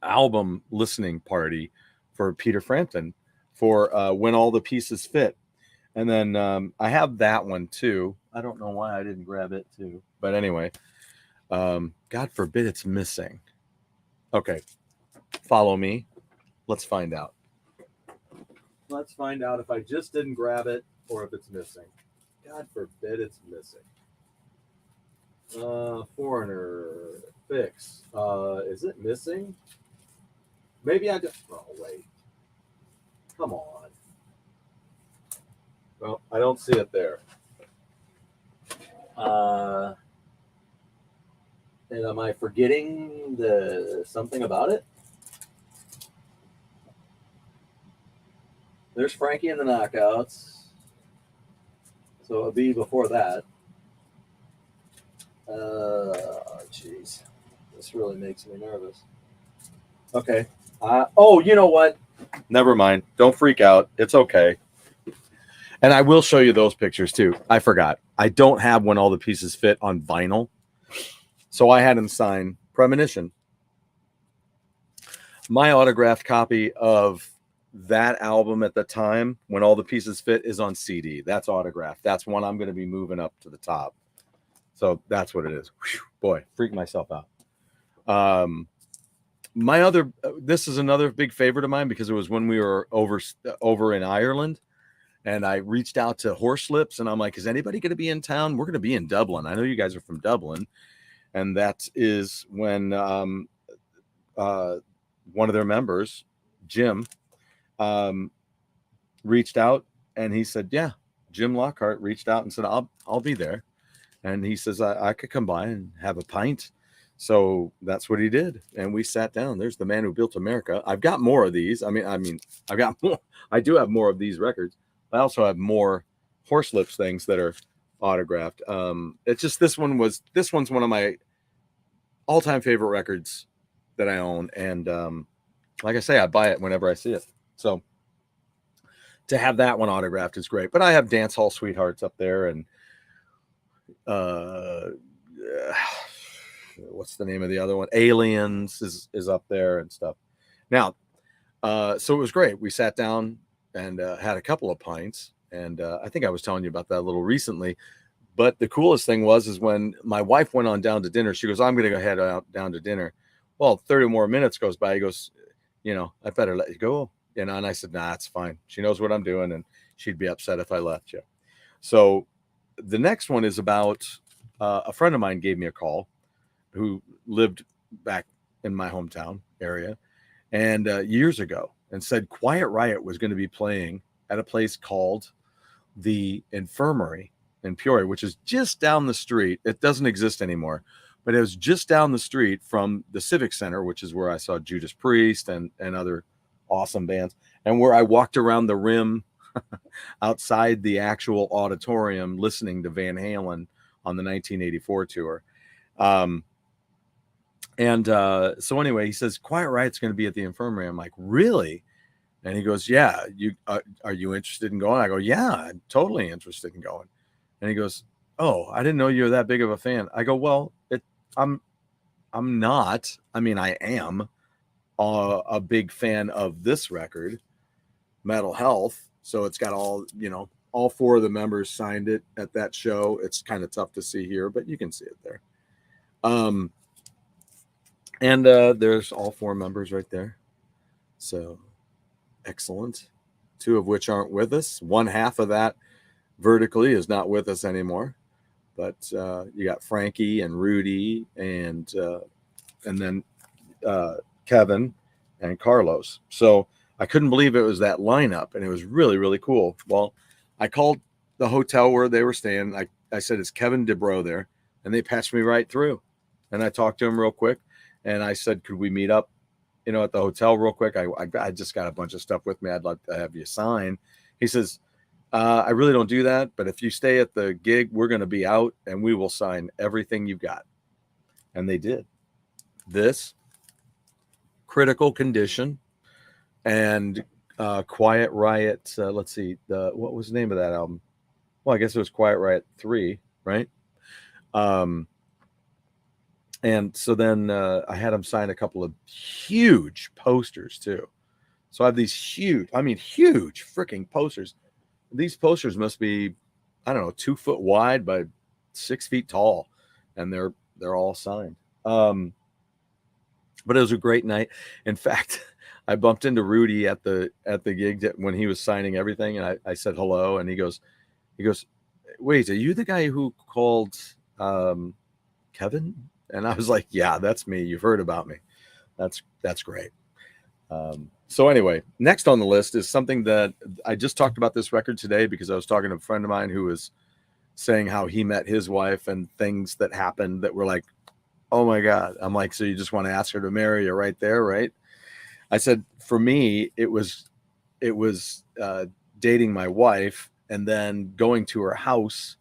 album listening party for Peter Frampton for When All the Pieces Fit." And then I have that one too. I don't know why I didn't grab it too. But anyway, God forbid it's missing. Okay, follow me. Let's find out. Let's find out if I just didn't grab it or if it's missing. God forbid it's missing. Foreigner Fix. Is it missing? Maybe I just. Oh, wait. Come on. Well, I don't see it there. And am I forgetting something about it? There's Frankie in the Knockouts. So it'll be before that. Jeez. This really makes me nervous. Okay. Oh, you know what? Never mind. Don't freak out. It's okay. And I will show you those pictures too. I forgot. I don't have When All the Pieces Fit on vinyl. So I had him sign Premonition. My autographed copy of that album at the time, When All the Pieces Fit, is on CD. That's autographed. That's one I'm going to be moving up to the top. So that's what it is. Whew, boy, freaked myself out. This is another big favorite of mine because it was when we were over in Ireland. And I reached out to Horselips, and I'm like, is anybody going to be in town? We're going to be in Dublin. I know you guys are from Dublin. And that is when one of their members, Jim, reached out, and he said, yeah, Jim Lockhart reached out and said, I'll be there. And he says, I could come by and have a pint. So that's what he did. And we sat down. There's the man who built America. I've got more of these. I mean, I've got more. I do have more of these records. I also have more Horselips things that are autographed. It's just this one's one of my all-time favorite records that I own. And like I say, I buy it whenever I see it. So to have that one autographed is great. But I have Dance Hall Sweethearts up there, and what's the name of the other one? Aliens is up there and stuff. Now, so it was great. We sat down and had a couple of pints, and I think I was telling you about that a little recently. But the coolest thing was when my wife went on down to dinner. She goes, I'm going to go head out down to dinner. Well, 30 more minutes goes by. He goes, I better let you go. And I said, nah, it's fine. She knows what I'm doing, and she'd be upset if I left you. So the next one is about a friend of mine gave me a call who lived back in my hometown area and years ago, and said Quiet Riot was going to be playing at a place called the Infirmary in Peoria, which is just down the street. It doesn't exist anymore, but it was just down the street from the Civic Center, which is where I saw Judas Priest and other awesome bands, and where I walked around the rim outside the actual auditorium listening to Van Halen on the 1984 tour. So anyway, he says, Quiet Riot's going to be at the Infirmary. I'm like, really? And he goes, yeah, are you interested in going? I go, yeah, I'm totally interested in going. And he goes, oh, I didn't know you were that big of a fan. I go, well, I'm not. I mean, I am a big fan of this record, Metal Health. So it's got all four of the members signed it at that show. It's kind of tough to see here, but you can see it there. And there's all four members right there. So excellent. Two of which aren't with us. One half of that vertically is not with us anymore. But you got Frankie and Rudy and then Kevin and Carlos. So I couldn't believe it was that lineup, and it was really, really cool. Well, I called the hotel where they were staying. I said, is Kevin DeBro there? And they patched me right through. And I talked to him real quick. And I said, could we meet up, at the hotel real quick? I just got a bunch of stuff with me. I'd like to have you sign. He says, I really don't do that. But if you stay at the gig, we're going to be out and we will sign everything you've got. And they did. This Critical Condition and Quiet Riot. Let's see. What was the name of that album? Well, I guess it was Quiet Riot 3, right? And so then I had him sign a couple of huge posters too. So I have these huge freaking posters. These posters must be, I don't know, 2 foot wide by 6 feet tall, and they're all signed. But it was a great night. In fact, I bumped into Rudy at the gig when he was signing everything, and I said hello, and he goes, wait, are you the guy who called Kevin? And I was like, yeah, that's me. You've heard about me. That's great. So anyway, next on the list is something that I just talked about this record today because I was talking to a friend of mine who was saying how he met his wife and things that happened that were like, oh my God. I'm like, so you just want to ask her to marry you right there, right? I said, for me, it was dating my wife and then going to her house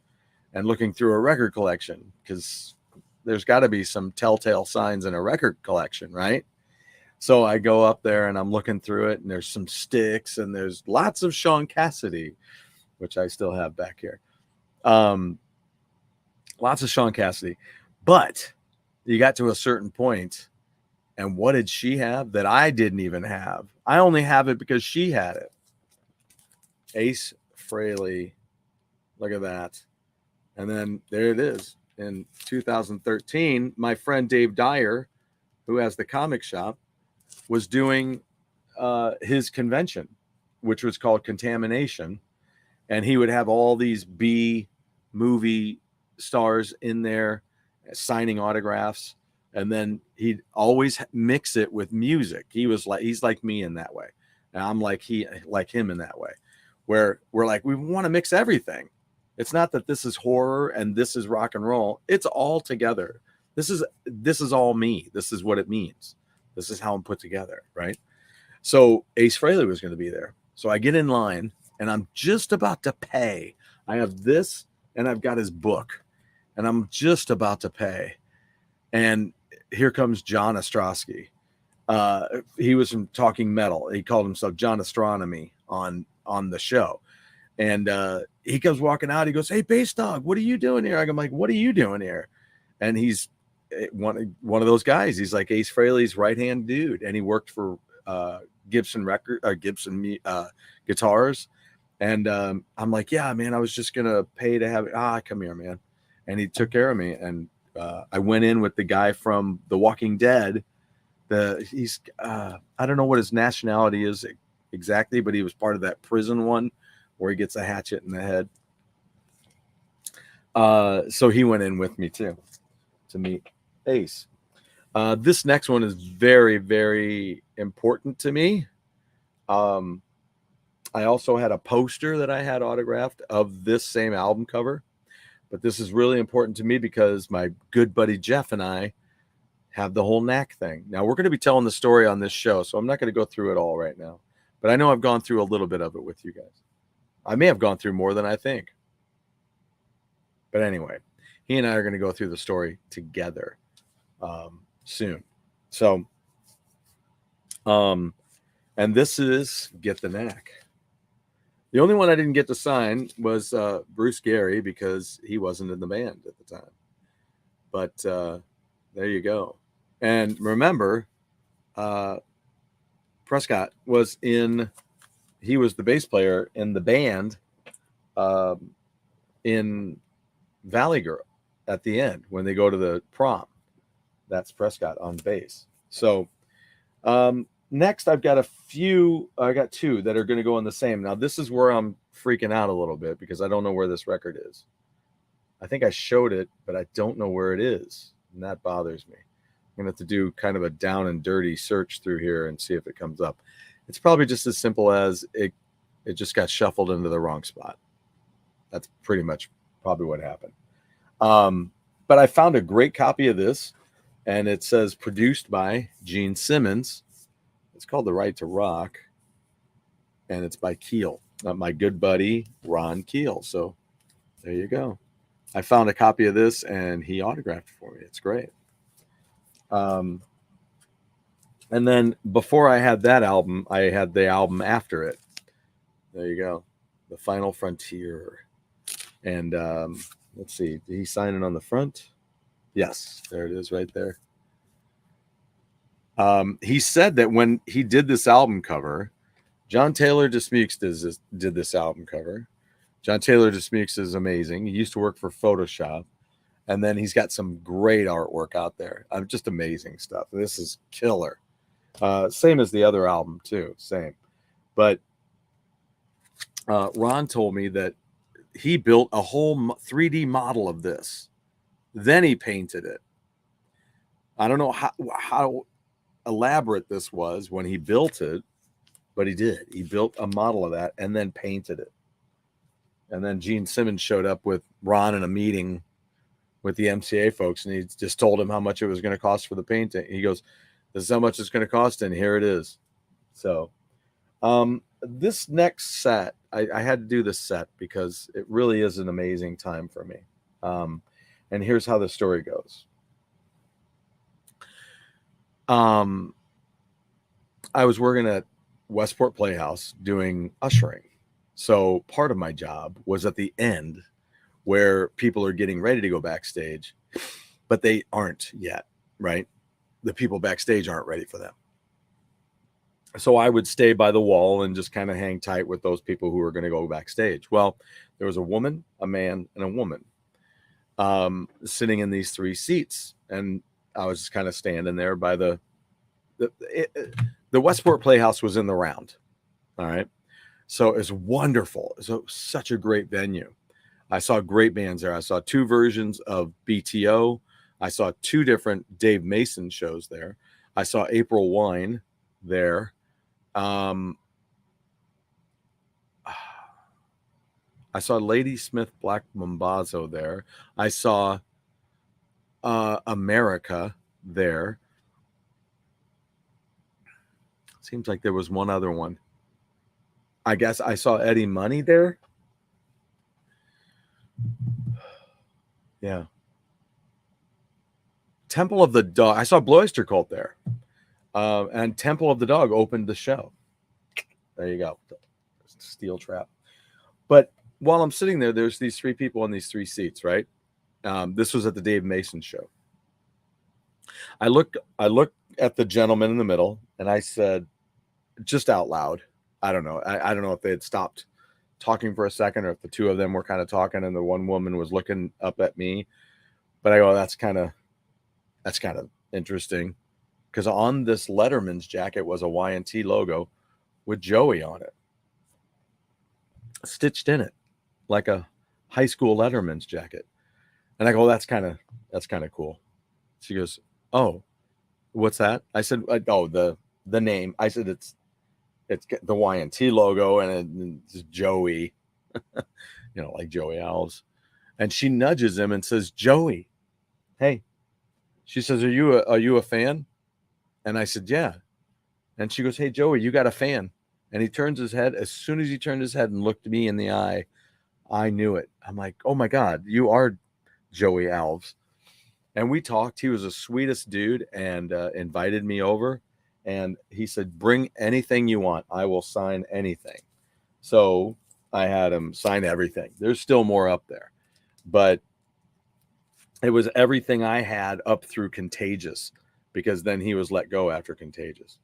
and looking through a record collection, because there's got to be some telltale signs in a record collection, right? So I go up there and I'm looking through it, and there's some sticks and there's lots of Sean Cassidy, which I still have back here. Lots of Sean Cassidy. But you got to a certain point, and what did she have that I didn't even have? I only have it because she had it. Ace Frehley. Look at that. And then there it is. In 2013, my friend Dave Dyer, who has the comic shop, was doing his convention, which was called Contamination. And he would have all these B movie stars in there signing autographs. And then he'd always mix it with music. He's like me in that way. And I'm like him in that way, where we're like, we want to mix everything. It's not that this is horror and this is rock and roll. It's all together. This is all me. This is what it means. This is how I'm put together, right? So Ace Frehley was going to be there. So I get in line and I'm just about to pay. I have this and I've got his book and I'm just about to pay. And here comes John Ostrowski. He was from Talking Metal. He called himself John Astronomy on the show. And he comes walking out. He goes, "Hey, Bass Dog, what are you doing here?" I'm like, "What are you doing here?" And he's one of those guys. He's like Ace Frehley's right-hand dude. And he worked for Gibson guitars. And I'm like, "Yeah, man, I was just going to pay to have it." Come here, man. And he took care of me. And I went in with the guy from The Walking Dead. He's I don't know what his nationality is exactly, but he was part of that prison one where he gets a hatchet in the head. So he went in with me too to meet Ace. This next one is very, very important to me. I also had a poster that I had autographed of this same album cover, but this is really important to me because my good buddy Jeff and I have the whole knack thing. Now we're going to be telling the story on this show, so I'm not going to go through it all right now, but I know I've gone through a little bit of it with you guys. I may have gone through more than I think. But anyway, he and I are going to go through the story together soon. So, and this is Get the Knack. The only one I didn't get to sign was Bruce Gary because he wasn't in the band at the time. But there you go. And remember, Prescott was he was the bass player in the band in Valley Girl at the end when they go to the prom. That's Prescott on bass. So next I got two that are going to go on the same. Now this is where I'm freaking out a little bit because I don't know where this record is. I think I showed it, but I don't know where it is. And that bothers me. I'm going to have to do kind of a down and dirty search through here and see if it comes up. It's probably just as simple as it just got shuffled into the wrong spot. That's pretty much probably what happened. But I found a great copy of this, and it says produced by Gene Simmons. It's called The Right to Rock, and it's by Keel, my good buddy Ron Keel. So there you go. I found a copy of this, and he autographed it for me. It's great. And then before I had that album, I had the album after it. There you go. The Final Frontier. And let's see. Did he sign it on the front? Yes. There it is right there. He said that when he did this album cover, John Taylor DeSmukes did this album cover. John Taylor DeSmukes is amazing. He used to work for Photoshop. And then he's got some great artwork out there. Just amazing stuff. This is killer. Same as the other album too, same. But Ron told me that he built a whole 3D model of this. Then he painted it. I don't know how elaborate this was when he built it, but he did. He built a model of that and then painted it. And then Gene Simmons showed up with Ron in a meeting with the MCA folks, and he just told him how much it was going to cost for the painting. He goes, "This is how much it's going to cost, and here it is." So this next set, I had to do this set because it really is an amazing time for me. And here's how the story goes. I was working at Westport Playhouse doing ushering. So part of my job was at the end where people are getting ready to go backstage, but they aren't yet, right? The people backstage aren't ready for them. So I would stay by the wall and just kind of hang tight with those people who are going to go backstage. Well, there was a woman, a man, and a woman sitting in these 3 seats. And I was just kind of standing there by the Westport Playhouse was in the round. All right. So it's wonderful. So such a great venue. I saw great bands there. I saw 2 versions of BTO. I saw 2 different Dave Mason shows there. I saw April Wine there. I saw Lady Smith Black Mambazo there. I saw America there. Seems like there was one other one. I guess I saw Eddie Money there. Yeah. Temple of the Dog. I saw Bloister Cult there. And Temple of the Dog opened the show. There you go. Steel trap. But while I'm sitting there, there's these 3 people in these 3 seats, right? This was at the Dave Mason show. I looked at the gentleman in the middle, and I said, just out loud, I don't know. I don't know if they had stopped talking for a second or if the 2 of them were kind of talking and the one woman was looking up at me. But I go, that's kind of interesting. Because on this Letterman's jacket was a Y&T logo with Joey on it, stitched in it, like a high school Letterman's jacket. And I go, that's kind of cool. She goes, "Oh, what's that?" I said, "Oh, the name." I said, it's the Y&T logo and it's Joey, like Joey Alves. And she nudges him and says, "Joey, hey." She says, "Are you a fan?" And I said, "Yeah." And she goes, "Hey, Joey, you got a fan?" And he turns his head. As soon as he turned his head and looked me in the eye, I knew it. I'm like, "Oh my God, you are Joey Alves." And we talked. He was the sweetest dude and invited me over. And he said, "Bring anything you want. I will sign anything." So I had him sign everything. There's still more up there. But it was everything I had up through Contagious, because then he was let go after Contagious.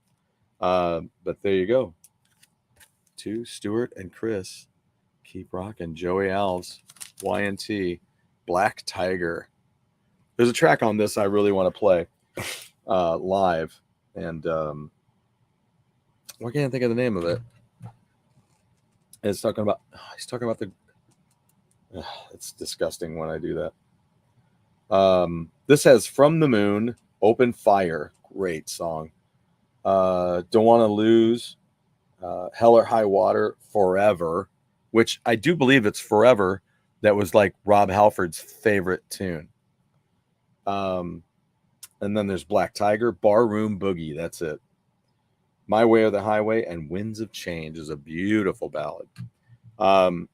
But there you go. 2, Stuart and Chris. Keep rocking. Joey Alves, Y&T, Black Tiger. There's a track on this I really want to play live. And why can't I think of the name of it? He's talking about the. It's disgusting when I do that. This has From the Moon, Open Fire, great song. Don't Want to Lose, Hell or High Water, Forever, which I do believe it's Forever. That was like Rob Halford's favorite tune. And then there's Black Tiger, Barroom Boogie. That's it. My Way or the Highway, and Winds of Change is a beautiful ballad.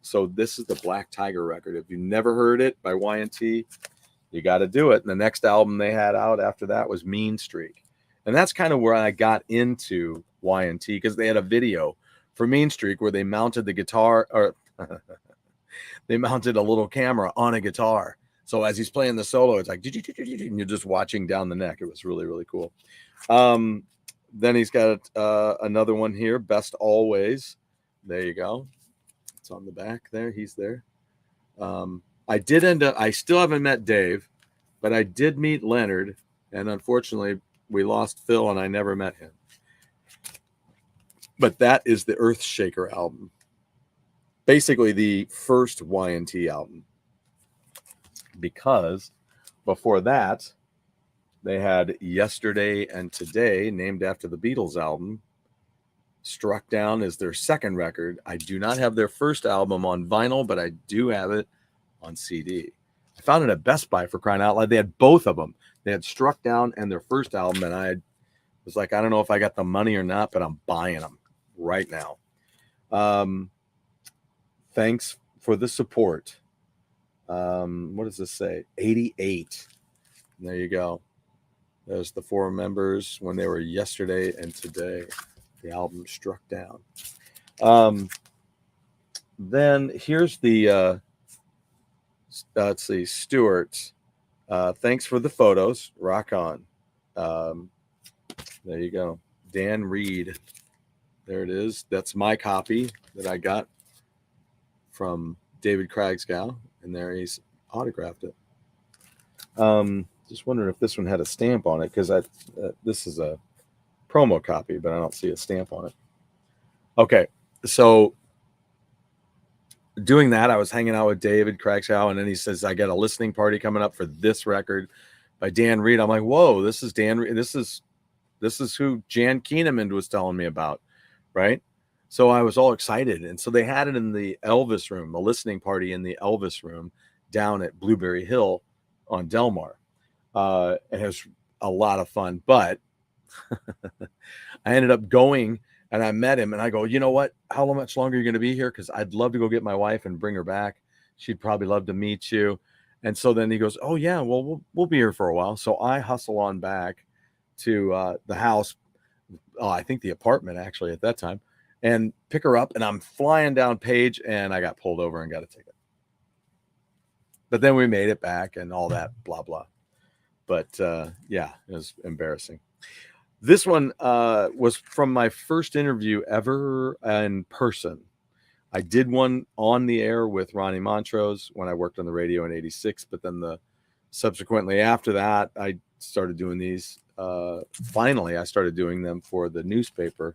So this is the Black Tiger record. If you've never heard it by Y&T, you got to do it. And the next album they had out after that was Mean Streak. And that's kind of where I got into Y&T, because they had a video for Mean Streak where they mounted the guitar, or they mounted a little camera on a guitar. So as he's playing the solo, it's like, and you're just watching down the neck. It was really, really cool. Then he's got another one here, Best Always. There you go. It's on the back there. He's there. I still haven't met Dave, but I did meet Leonard, and unfortunately we lost Phil and I never met him. But that is the Earthshaker album. Basically the first Y&T album. Because before that, they had Yesterday and Today, named after the Beatles album. Struck Down is their second record. I do not have their first album on vinyl, but I do have it on CD. I found it at Best Buy, for crying out loud. They had both of them. They had Struck Down and their first album, and I was like, I don't know if I got the money or not, but I'm buying them right now. Thanks for the support. What does this say? 88. And there you go. There's the 4 members when they were yesterday and today. The album Struck Down. Then here's the let's see, Stuart. Thanks for the photos. Rock on. There you go. Dan Reed. There it is. That's my copy that I got from David Kragsgow, and there he's autographed it. Just wondering if this one had a stamp on it, because this is a promo copy, but I don't see a stamp on it. Okay, so doing that, I was hanging out with David Kragsgow, and then he says, I got a listening party coming up for this record by Dan Reed. I'm like, whoa, this is Dan Reed. This is who Jan Keeneman was telling me about, right? So I was all excited. And so they had it in the Elvis room, a listening party in the Elvis room down at Blueberry Hill on Delmar. And it was a lot of fun, but I ended up going and I met him and I go, you know what? How much longer are you going to be here? Because I'd love to go get my wife and bring her back. She'd probably love to meet you. And so then he goes, oh yeah, well, we'll be here for a while. So I hustle on back to the house. I think the apartment actually at that time, and pick her up. And I'm flying down Page and I got pulled over and got a ticket. But then we made it back and all that, blah, blah. But yeah, it was embarrassing. This one was from my first interview ever in person. I did one on the air with Ronnie Montrose when I worked on the radio in '86. But then subsequently after that, I started doing these. Finally, I started doing them for the newspaper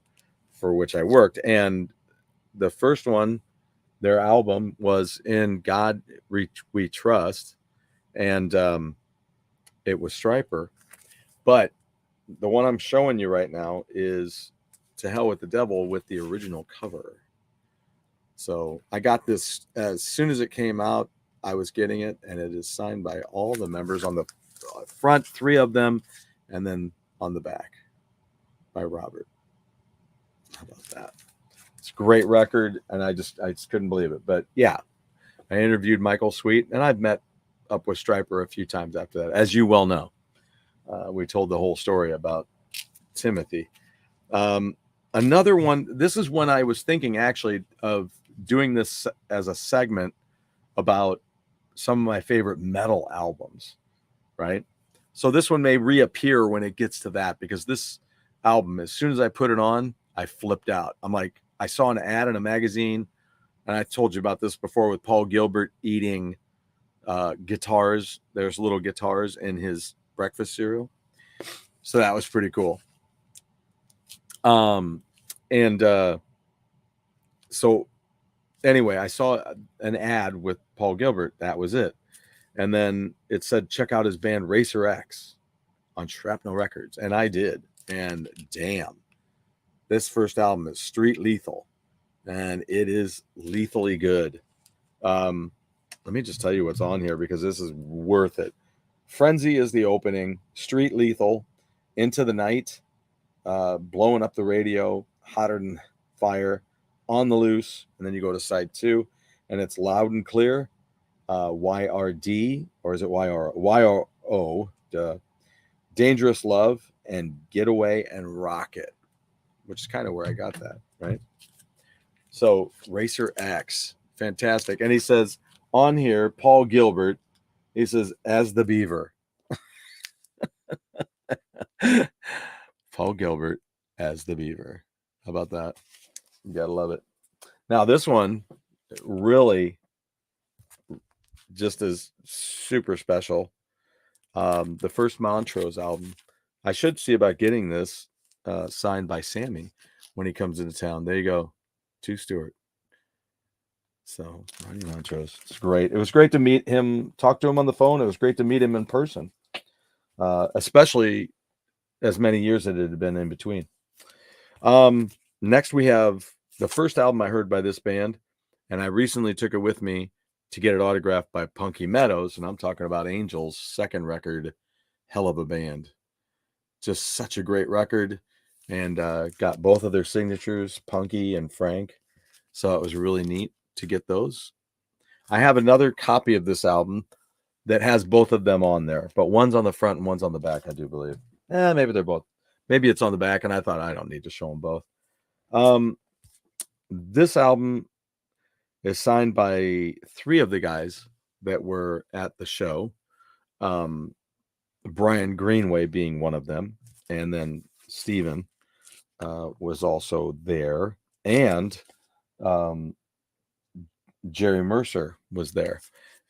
for which I worked. And the first one, their album was In God We Trust. And it was Stryper. But the one I'm showing you right now is To Hell with the Devil with the original cover. So I got this as soon as it came out. I was getting it, and it is signed by all the members on the front, 3 of them, and then on the back by Robert. How about that? It's a great record, and I just couldn't believe it. But yeah, I interviewed Michael Sweet, and I've met up with Stryper a few times after that, as you well know. We told the whole story about Timothy. Another one, this is when I was thinking actually of doing this as a segment about some of my favorite metal albums, right? So this one may reappear when it gets to that, because this album, as soon as I put it on, I flipped out. I'm like, I saw an ad in a magazine, and I told you about this before with Paul Gilbert eating guitars. There's little guitars in his breakfast cereal. So that was pretty cool. So anyway, I saw an ad with Paul Gilbert. That was it. And then it said, check out his band Racer X on Shrapnel Records. And I did. And damn, this first album is Street Lethal. And it is lethally good. Let me just tell you what's on here, because this is worth it. Frenzy is the opening. Street Lethal, Into the Night, Blowing Up the Radio, Hotter Than Fire, On the Loose, and then you go to side 2, and it's Loud and Clear, YRD, or is it YRO, Dangerous Love, and Getaway and Rocket, which is kind of where I got that, right? So Racer X, fantastic. And he says on here, Paul Gilbert, he says, as the Beaver. Paul Gilbert as the Beaver. How about that? You gotta love it. Now this one really just is super special. The first Montrose album. I should see about getting this signed by Sammy when he comes into town. There you go, to Stuart. So Ronnie Montrose, it's great. It was great to meet him, talk to him on the phone. It was great to meet him in person, especially as many years that it had been in between. Next, we have the first album I heard by this band, and I recently took it with me to get it autographed by Punky Meadows, and I'm talking about Angel's second record, hell of a band. Just such a great record, and got both of their signatures, Punky and Frank. So it was really neat to get those. I have another copy of this album that has both of them on there, but one's on the front and one's on the back, I do believe. Maybe they're both. Maybe it's on the back, and I thought I don't need to show them both. This album is signed by three of the guys that were at the show. Brian Greenway being one of them, and then Steven was also there, and Jerry Mercer was there.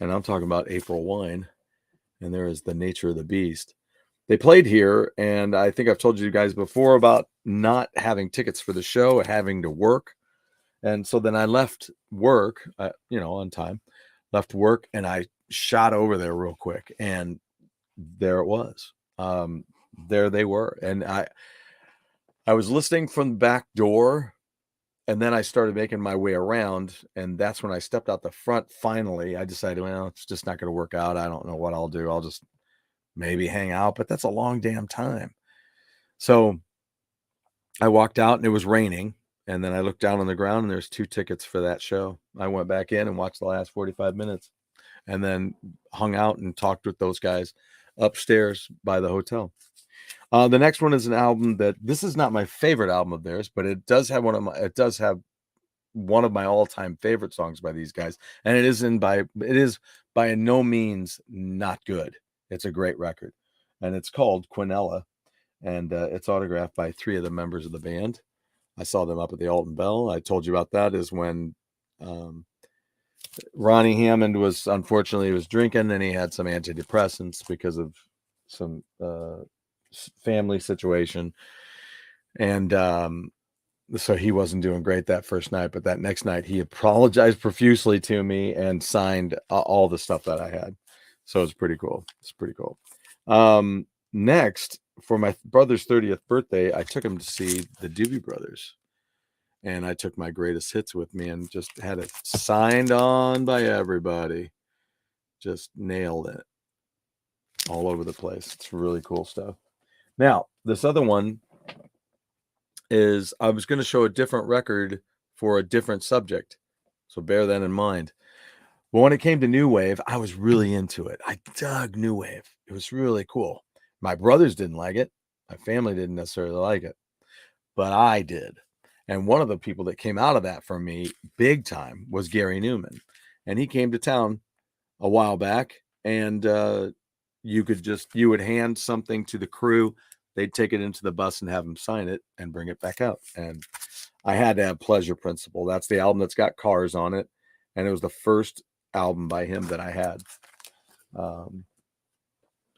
And I'm talking about April Wine, and there is The Nature of the Beast. They played here, and I think I've told you guys before about not having tickets for the show, having to work. And so then I left work, on time, left work, and I shot over there real quick, and there it was. There they were. And I was listening from the back door, and then I started making my way around, and that's when I stepped out the front. Finally, I decided, well, it's just not going to work out. I don't know what I'll do. I'll just maybe hang out, but that's a long damn time. So I walked out, and it was raining, and then I looked down on the ground, and there's 2 tickets for that show. I went back in and watched the last 45 minutes, and then hung out and talked with those guys upstairs by the hotel. The next one is an album that this is not my favorite album of theirs, but it does have one of my all-time favorite songs by these guys, and it is by no means not good. It's a great record, and it's called Quinella, and it's autographed by 3 of the members of the band. I saw them up at the Alton Bell. I told you about that is when Ronnie Hammond was drinking, and he had some antidepressants because of some family situation, and so he wasn't doing great that first night. But that next night, he apologized profusely to me and signed all the stuff that I had. So it's pretty cool. Next, for my brother's 30th birthday, I took him to see the Doobie Brothers. And I took my greatest hits with me and just had it signed on by everybody. Just nailed it all over the place. It's really cool stuff. Now, this other one is, I was going to show a different record for a different subject. So bear that in mind. But when it came to New Wave, I was really into it. I dug New Wave. It was really cool. My brothers didn't like it. My family didn't necessarily like it, but I did. And one of the people that came out of that for me big time was Gary Newman. And he came to town a while back, and you would hand something to the crew. They'd take it into the bus and have him sign it and bring it back out. And I had to have Pleasure Principle. That's the album that's got Cars on it. And it was the first album by him that I had.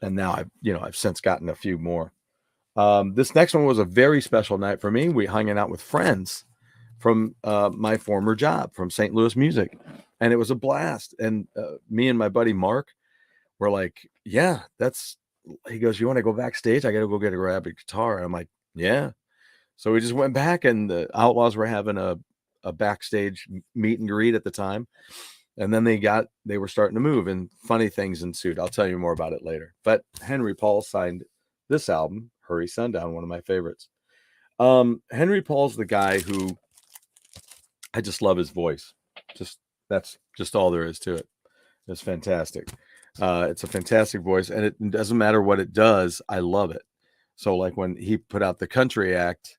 And now I've since gotten a few more. This next one was a very special night for me. We hanging out with friends from my former job from St. Louis Music, and it was a blast. And me and my buddy Mark were like, yeah, he goes, you want to go backstage? I got to go grab a guitar. And I'm like, yeah. So we just went back, and the Outlaws were having a backstage meet and greet at the time. And then they were starting to move, and funny things ensued. I'll tell you more about it later. But Henry Paul signed this album, Hurry Sundown, one of my favorites. Henry Paul's the guy who I just love his voice. That's just all there is to it. It's fantastic. It's a fantastic voice, and it doesn't matter what it does. I love it. So like when he put out the Country Act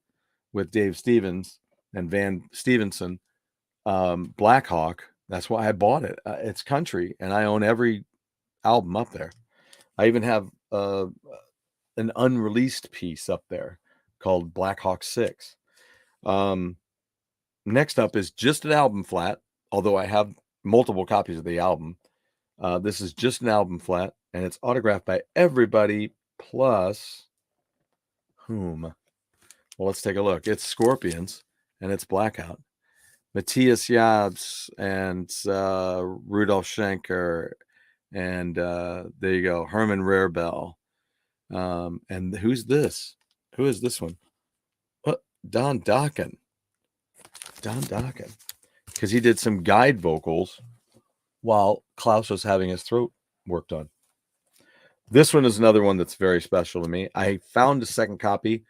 with Dave Stevens and Van Stevenson, Black Hawk, that's why I bought it. It's country, and I own every album up there. I even have an unreleased piece up there called Black Hawk 6. Next up is just an album flat, although I have multiple copies of the album. This is just an album flat, and it's autographed by everybody plus whom? Well, let's take a look. It's Scorpions, and it's Blackout. Matthias Jabs and Rudolf Schenker, and there you go, Herman Rarebell. And who's this? Who is this one? Don Dokken. Don Dokken, because he did some guide vocals while Klaus was having his throat worked on. This one is another one that's very special to me. I found a second copy.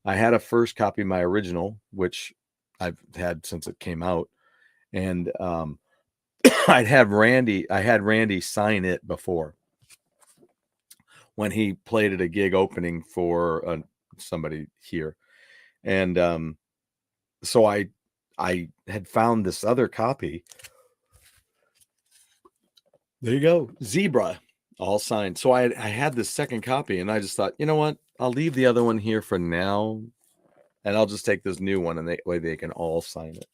I had a first copy, my original, which I've had since it came out, and I had Randy sign it before when he played at a gig opening for somebody here, and so I had found this other copy. There you go, Zebra, all signed. So I had this second copy, and I just thought, you know what? I'll leave the other one here for now, and I'll just take this new one, and that way they can all sign it.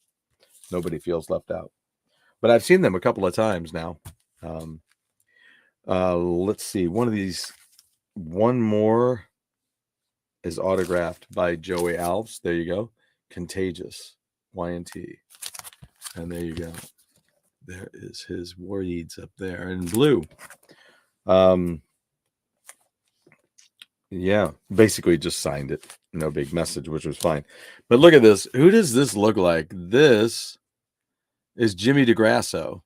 Nobody feels left out. But I've seen them a couple of times now. Let's see. One more is autographed by Joey Alves. There you go. Contagious, YNT. And there you go. There is his words up there in blue. Yeah, basically just signed it. No big message, which was fine. But look at this. Who does this look like? This is Jimmy DeGrasso.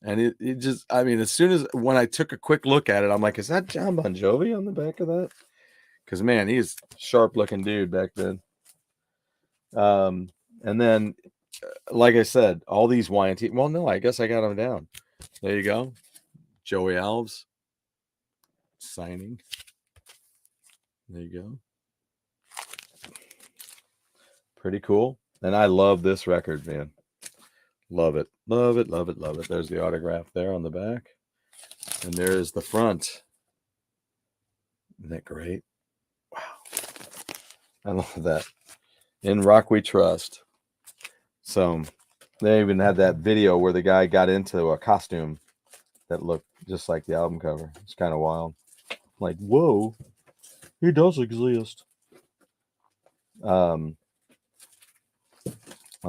And it just, I mean, as soon as when I took a quick look at it, I'm like, is that John Bon Jovi on the back of that? Because, man, he's a sharp-looking dude back then. And then, like I said, all these YNT. Well, no, I guess I got them down. There you go. Joey Alves signing. There you go. Pretty cool. And I love this record, man. Love it. Love it, love it, love it. There's the autograph there on the back. And there's the front. Isn't that great? Wow. I love that. In Rock We Trust. So they even had that video where the guy got into a costume that looked just like the album cover. It's kind of wild. Like, whoa, he does exist. I'm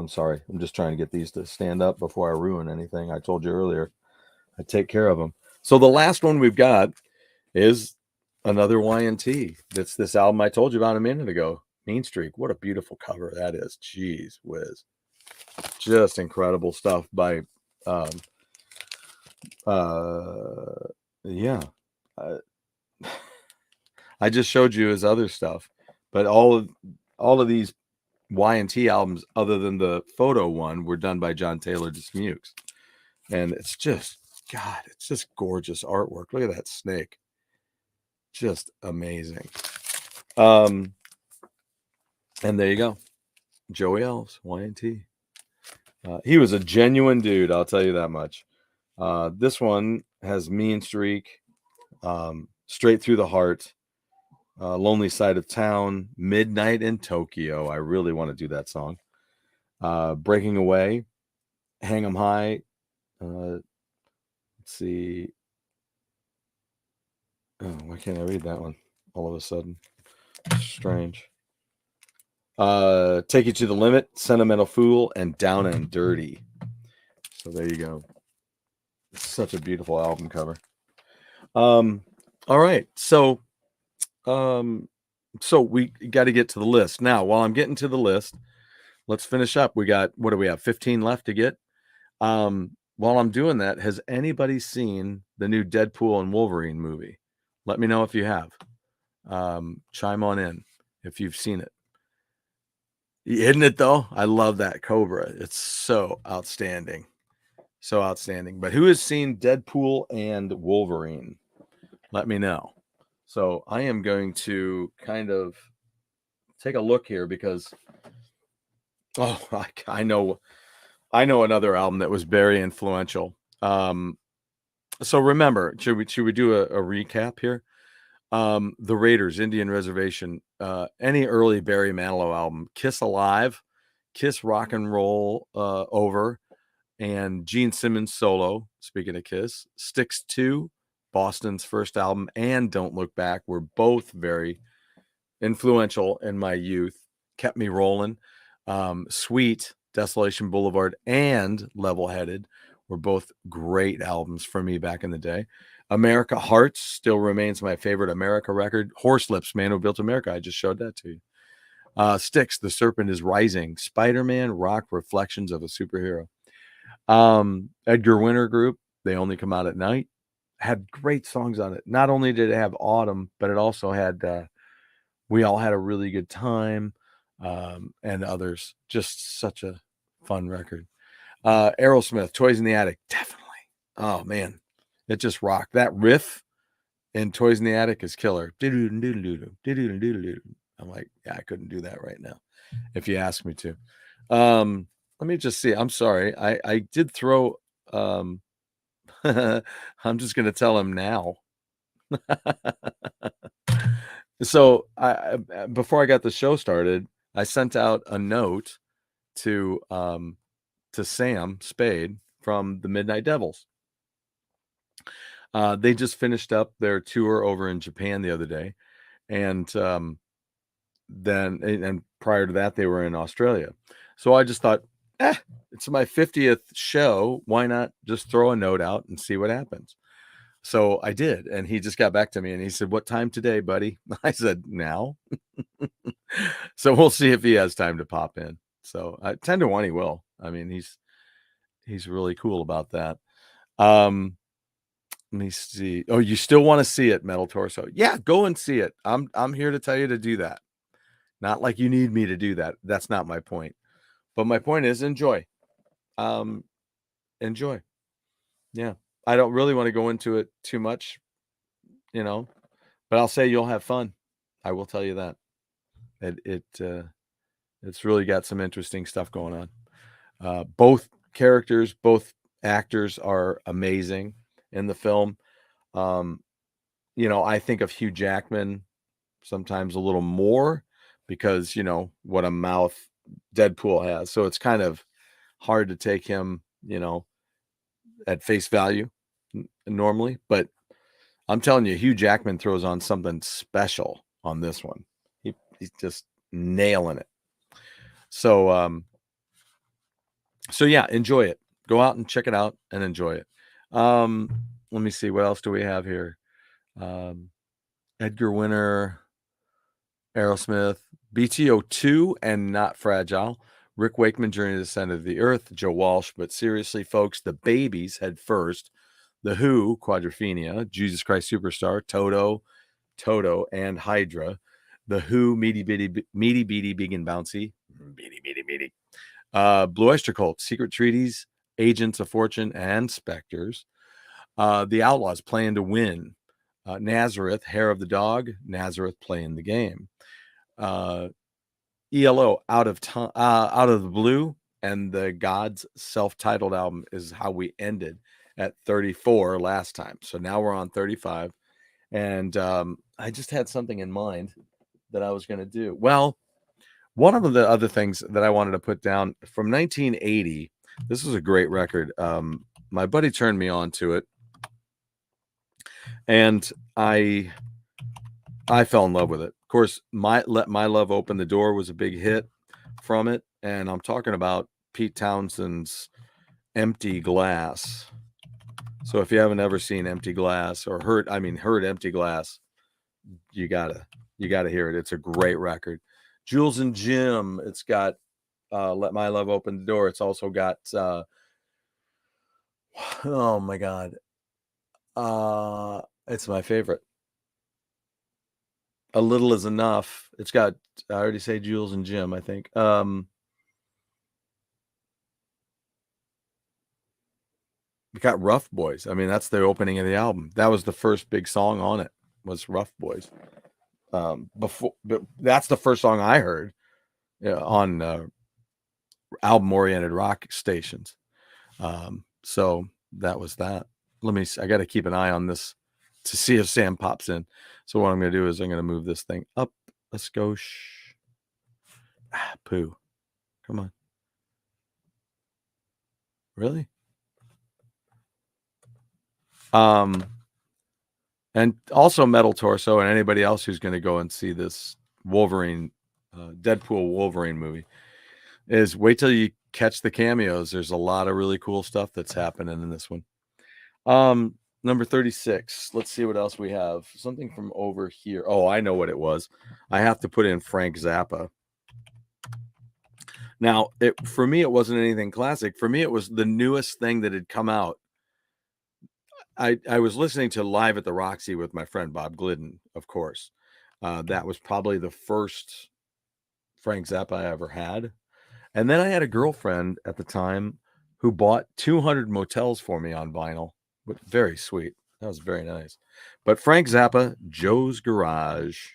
sorry. I'm just trying to get these to stand up before I ruin anything. I told you earlier, I take care of them. So the last one we've got is another YNT. That's this album I told you about a minute ago, Mean Streak. What a beautiful cover that is. Jeez whiz. Just incredible stuff by, yeah. I just showed you his other stuff, but all of these YNT albums, other than the photo one, were done by John Taylor Dismukes. And it's just, God, it's just gorgeous artwork. Look at that snake. Just amazing. And there you go. Joey Alves, YNT. He was a genuine dude, I'll tell you that much. This one has Mean Streak, Straight Through the Heart, Lonely Side of Town, Midnight in Tokyo. I really want to do that song. Breaking Away, Hang 'em High. Let's see. Oh, why can't I read that one all of a sudden? Strange. Take You to the Limit, Sentimental Fool, and Down and Dirty. So there you go. It's such a beautiful album cover. All right. So we got to get to the list. Now, while I'm getting to the list, let's finish up. We got, what do we have? 15 left to get. While I'm doing that, has anybody seen the new Deadpool and Wolverine movie? Let me know if you have. Chime on in if you've seen it. Isn't it though? I love that Cobra. It's so outstanding. So outstanding. But who has seen Deadpool and Wolverine? Let me know. So I am going to kind of take a look here because I know another album that was very influential. So remember, should we do a recap here? The Raiders, Indian Reservation, any early Barry Manilow album, Kiss Alive, Kiss Rock and Roll Over, and Gene Simmons solo, speaking of Kiss, Styx 2, Boston's first album, and Don't Look Back were both very influential in my youth, kept me rolling. Sweet, Desolation Boulevard, and Level Headed were both great albums for me back in the day. America Hearts still remains my favorite America record. Horselips, Man Who Built America. I just showed that to you. Styx, The Serpent is Rising, Spider-Man, Rock, Reflections of a Superhero. Edgar Winter Group, They Only Come Out at Night, had great songs on it. Not only did it have Autumn, but it also had We All Had a Really Good Time, and others. Just such a fun record. Aerosmith, Toys in the Attic, definitely. Oh man, it just rocked. That riff in Toys in the Attic is killer. I'm like, yeah, I couldn't do that right now if you ask me to. Let me just see. I'm sorry. I did throw I'm just gonna tell him now. So before I got the show started, I sent out a note to Sam Spade from the Midnight Devils. They just finished up their tour over in Japan the other day, and then prior to that they were in Australia. So I just thought, it's my 50th show. Why not just throw a note out and see what happens? So I did, and he just got back to me and he said, "What time today, buddy?" I said, "Now." So we'll see if he has time to pop in. So 10 to 1 he will. I mean, he's really cool about that. Let me see. Oh, you still want to see it, Metal Torso? Yeah, go and see it. I'm here to tell you to do that. Not like you need me to do that. That's not my point. But my point is enjoy. Enjoy. Yeah. I don't really want to go into it too much, but I'll say you'll have fun. I will tell you that. It's really got some interesting stuff going on. Both characters, both actors are amazing in the film. I think of Hugh Jackman sometimes a little more because, what a mouth Deadpool has. So it's kind of hard to take him, at face value normally. But I'm telling you, Hugh Jackman throws on something special on this one. He's just nailing it. So yeah, enjoy it. Go out and check it out and enjoy it. Let me see. What else do we have here? Edgar Winter, Aerosmith, BTO 2 and Not Fragile, Rick Wakeman, Journey to the Center of the Earth, Joe Walsh. But seriously, folks, the Babies Head First, The Who, Quadrophenia, Jesus Christ Superstar, Toto, and Hydra, The Who, Meaty Beady, Big and Bouncy, Meaty. Blue Oyster Cult, Secret Treaties, Agents of Fortune, and Spectres. The Outlaws, Playing to Win. Nazareth, Hair of the Dog, Nazareth Playing the Game. ELO, Out of the Blue, and the Gods self-titled album is how we ended at 34 last time. So now we're on 35. And I just had something in mind that I was going to do. Well, one of the other things that I wanted to put down from 1980, this was a great record. My buddy turned me on to it, and I fell in love with it. Of course, Let My Love Open the Door was a big hit from it, and I'm talking about Pete Townshend's Empty Glass. So if you haven't ever seen Empty Glass or heard Empty Glass, you gotta hear it. It's a great record. Jules and Jim, it's got Let My Love Open the Door. It's also got oh my god, it's my favorite, A Little Is Enough. It's got, I already say Jules and Jim, I think. We got Rough Boys. I mean, that's the opening of the album. That was the first big song on it, was Rough Boys. But that's the first song I heard on album-oriented rock stations. So that was that. I got to keep an eye on this to see if Sam pops in. So what I'm going to do is I'm going to move this thing up. Let's go. Pooh. Come on. Really? And also Metal Torso and anybody else who's going to go and see this Wolverine, Deadpool Wolverine movie, is wait till you catch the cameos. There's a lot of really cool stuff that's happening in this one. Number 36. Let's see what else we have. Something from over here. Oh, I know what it was. I have to put in Frank Zappa. Now, for me, it wasn't anything classic. For me, it was the newest thing that had come out. I was listening to Live at the Roxy with my friend Bob Glidden, of course. That was probably the first Frank Zappa I ever had. And then I had a girlfriend at the time who bought 200 Motels for me on vinyl. But very sweet. That was very nice. But Frank Zappa, Joe's Garage,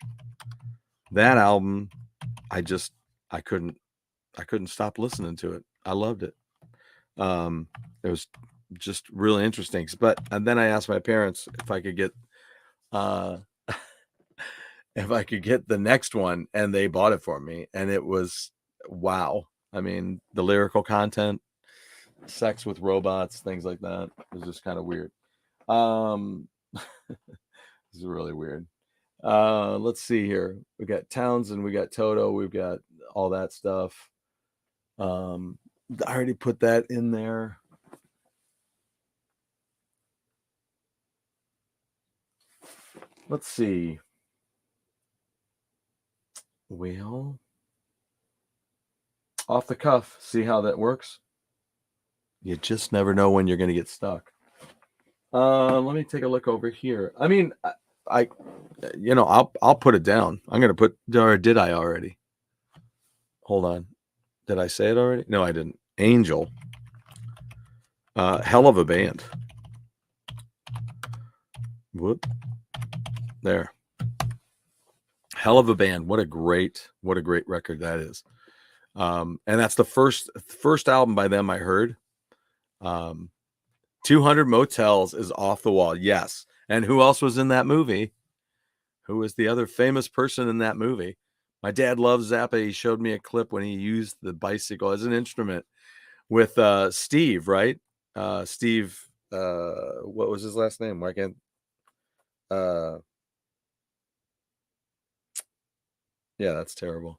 that album, I couldn't stop listening to it. I loved it. It was just really interesting. And then I asked my parents if I could get the next one, and they bought it for me, and it was wow. I mean, the lyrical content, sex with robots, things like that. It was just kind of weird. This is really weird. Let's see here. We got Townsend, we got Toto, we've got all that stuff. I already put that in there. Let's see. Well, off the cuff, see how that works? You just never know when you're going to get stuck. Let me take a look over here. I mean, I'll put it down. I'm going to put, or did I already? Hold on. Did I say it already? No, I didn't. Angel. Hell of a band. Whoop. There. Hell of a band. What a great record that is. And that's the first album by them I heard. 200 Motels is off the wall. Yes. And who else was in that movie? Who was the other famous person in that movie? My dad loves Zappa. He showed me a clip when he used the bicycle as an instrument with Steve, right? Steve, what was his last name? Why can't yeah, that's terrible.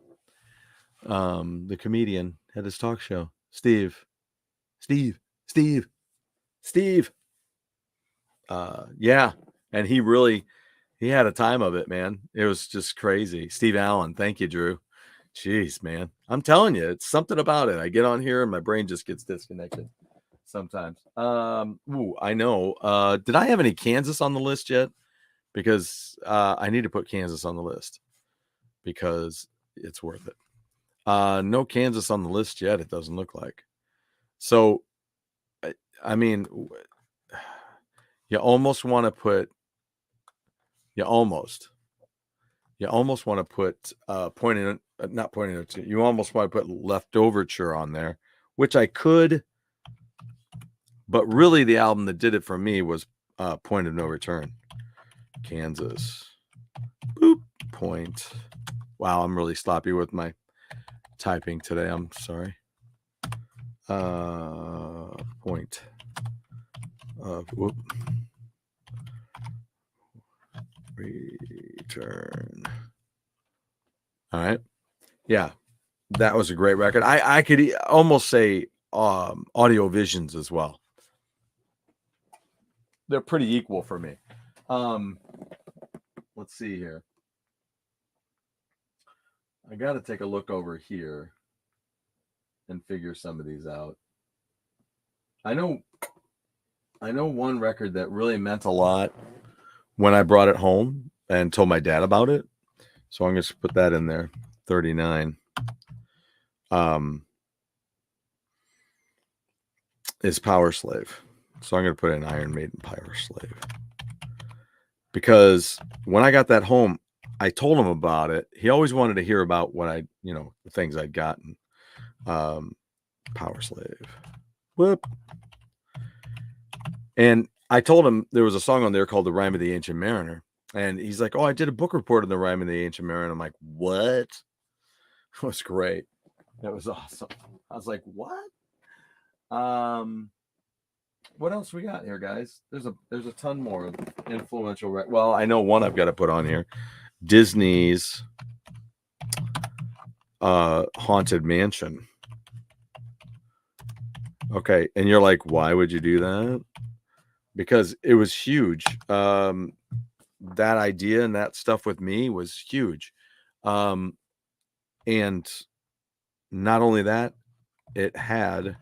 The comedian had his talk show. Steve. Yeah. And he had a time of it, man. It was just crazy. Steve Allen. Thank you, Drew. Jeez, man. I'm telling you, it's something about it. I get on here and my brain just gets disconnected sometimes. I know. Did I have any Kansas on the list yet? Because I need to put Kansas on the list because it's worth it. No Kansas on the list yet, it doesn't look like. So, I mean, you almost want to put you almost want to put you almost want to put Leftoverture on there, which I could, but really the album that did it for me was Point of No Return. Kansas. Boop. Point. Wow, I'm really sloppy with my typing today. I'm sorry. Point of return. All right. Yeah, that was a great record. I could almost say Audio Visions as well. They're pretty equal for me. Let's see here. I got to take a look over here and figure some of these out. I know one record that really meant a lot when I brought it home and told my dad about it. So I'm going to put that in there. 39. Is Power Slave. So I'm going to put in Iron Maiden Power Slave. Because when I got that home, I told him about it. He always wanted to hear about what the things I'd gotten. Power Slave. Whoop. And I told him there was a song on there called The Rime of the Ancient Mariner. And he's like, oh, I did a book report on The Rime of the Ancient Mariner. I'm like, what? It was great. That was awesome. I was like, what? What else we got here, guys? There's a ton more influential. Well, I know one I've got to put on here. Disney's Haunted Mansion. Okay, and you're like, why would you do that? Because it was huge. That idea and that stuff with me was huge. And not only that, it had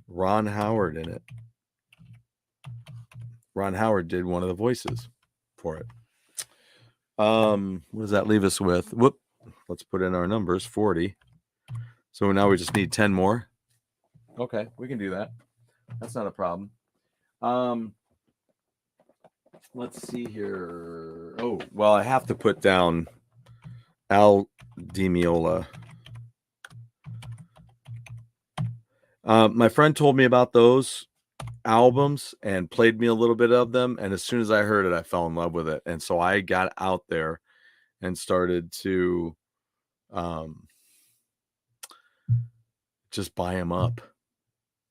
Ron Howard in it. Ron Howard did one of the voices for it. What does that leave us with? Whoop. Let's put in our numbers, 40. So now we just need 10 more. Okay, we can do that. That's not a problem. Let's see here. Oh, well, I have to put down Al Di Meola. My friend told me about those albums and played me a little bit of them. And as soon as I heard it, I fell in love with it. And so I got out there and started to just buy them up,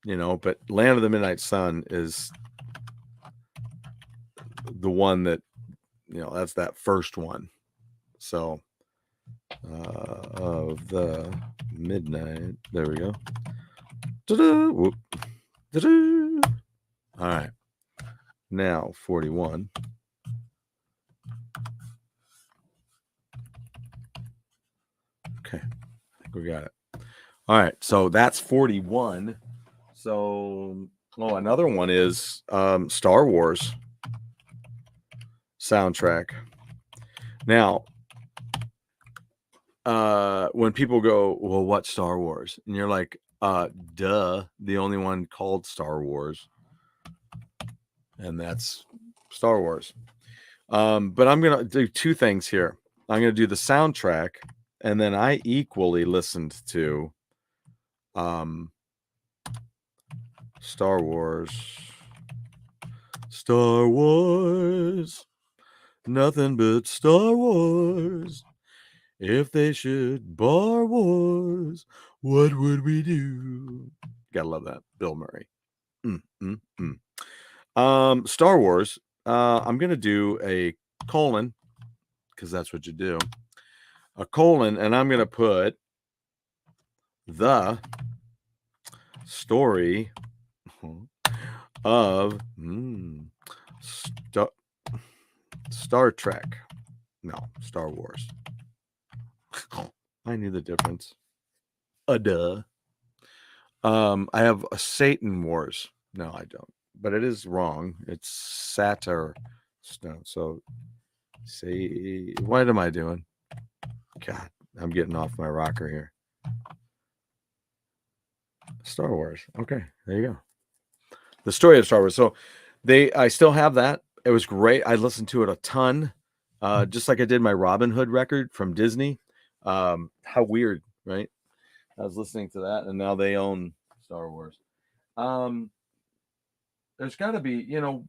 you know. But Land of the Midnight Sun is the one that, you know, that's that first one. So of the midnight, there we go. Ta-da, whoop. Ta-da. All right, now 41. Okay, I think we got it. All right, so that's 41. So, oh, another one is Star Wars soundtrack. Now, when people go, well, what Star Wars? And you're like, duh, the only one called Star Wars. And that's Star Wars. But I'm going to do two things here. I'm going to do the soundtrack, and then I equally listened to Star Wars. Star Wars. Nothing but Star Wars. If they should bar wars, what would we do? Gotta love that. Bill Murray. Star Wars. I'm gonna do a colon, because that's what you do. A colon, and I'm gonna put the story of Star Trek. No, Star Wars. I knew the difference. Duh. I have a Satan Wars. No, I don't. But it is wrong. It's Satyr. So say, what am I doing? God, I'm getting off my rocker here. Star Wars. Okay, there you go. The story of Star Wars. So I still have that. It was great. I listened to it a ton. Just like I did my Robin Hood record from Disney. How weird, right? I was listening to that, and now they own Star Wars. There's got to be, you know,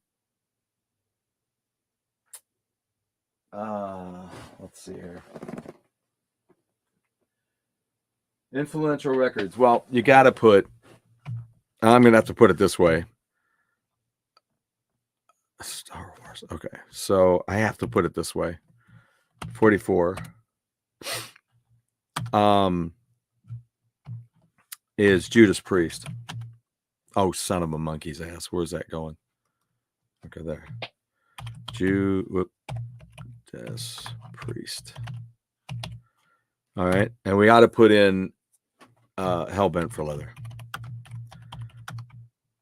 let's see here. Influential records. Well, you got to put, I'm going to have to put it this way. Star Wars. Okay. So I have to put it this way. 44. Is Judas Priest. Oh, son of a monkey's ass. Where's that going? Okay, there. Judas Priest. All right. And we ought to put in Hellbent for Leather.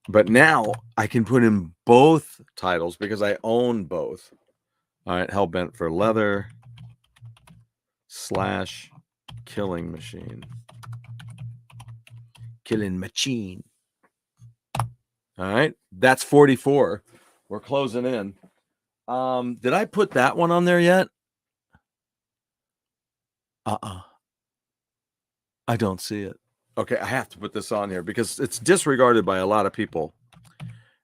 But now I can put in both titles because I own both. All right. Hellbent for Leather / Killing Machine. Killing Machine. All right. That's 44. We're closing in. Did I put that one on there yet? I don't see it. Okay, I have to put this on here because it's disregarded by a lot of people.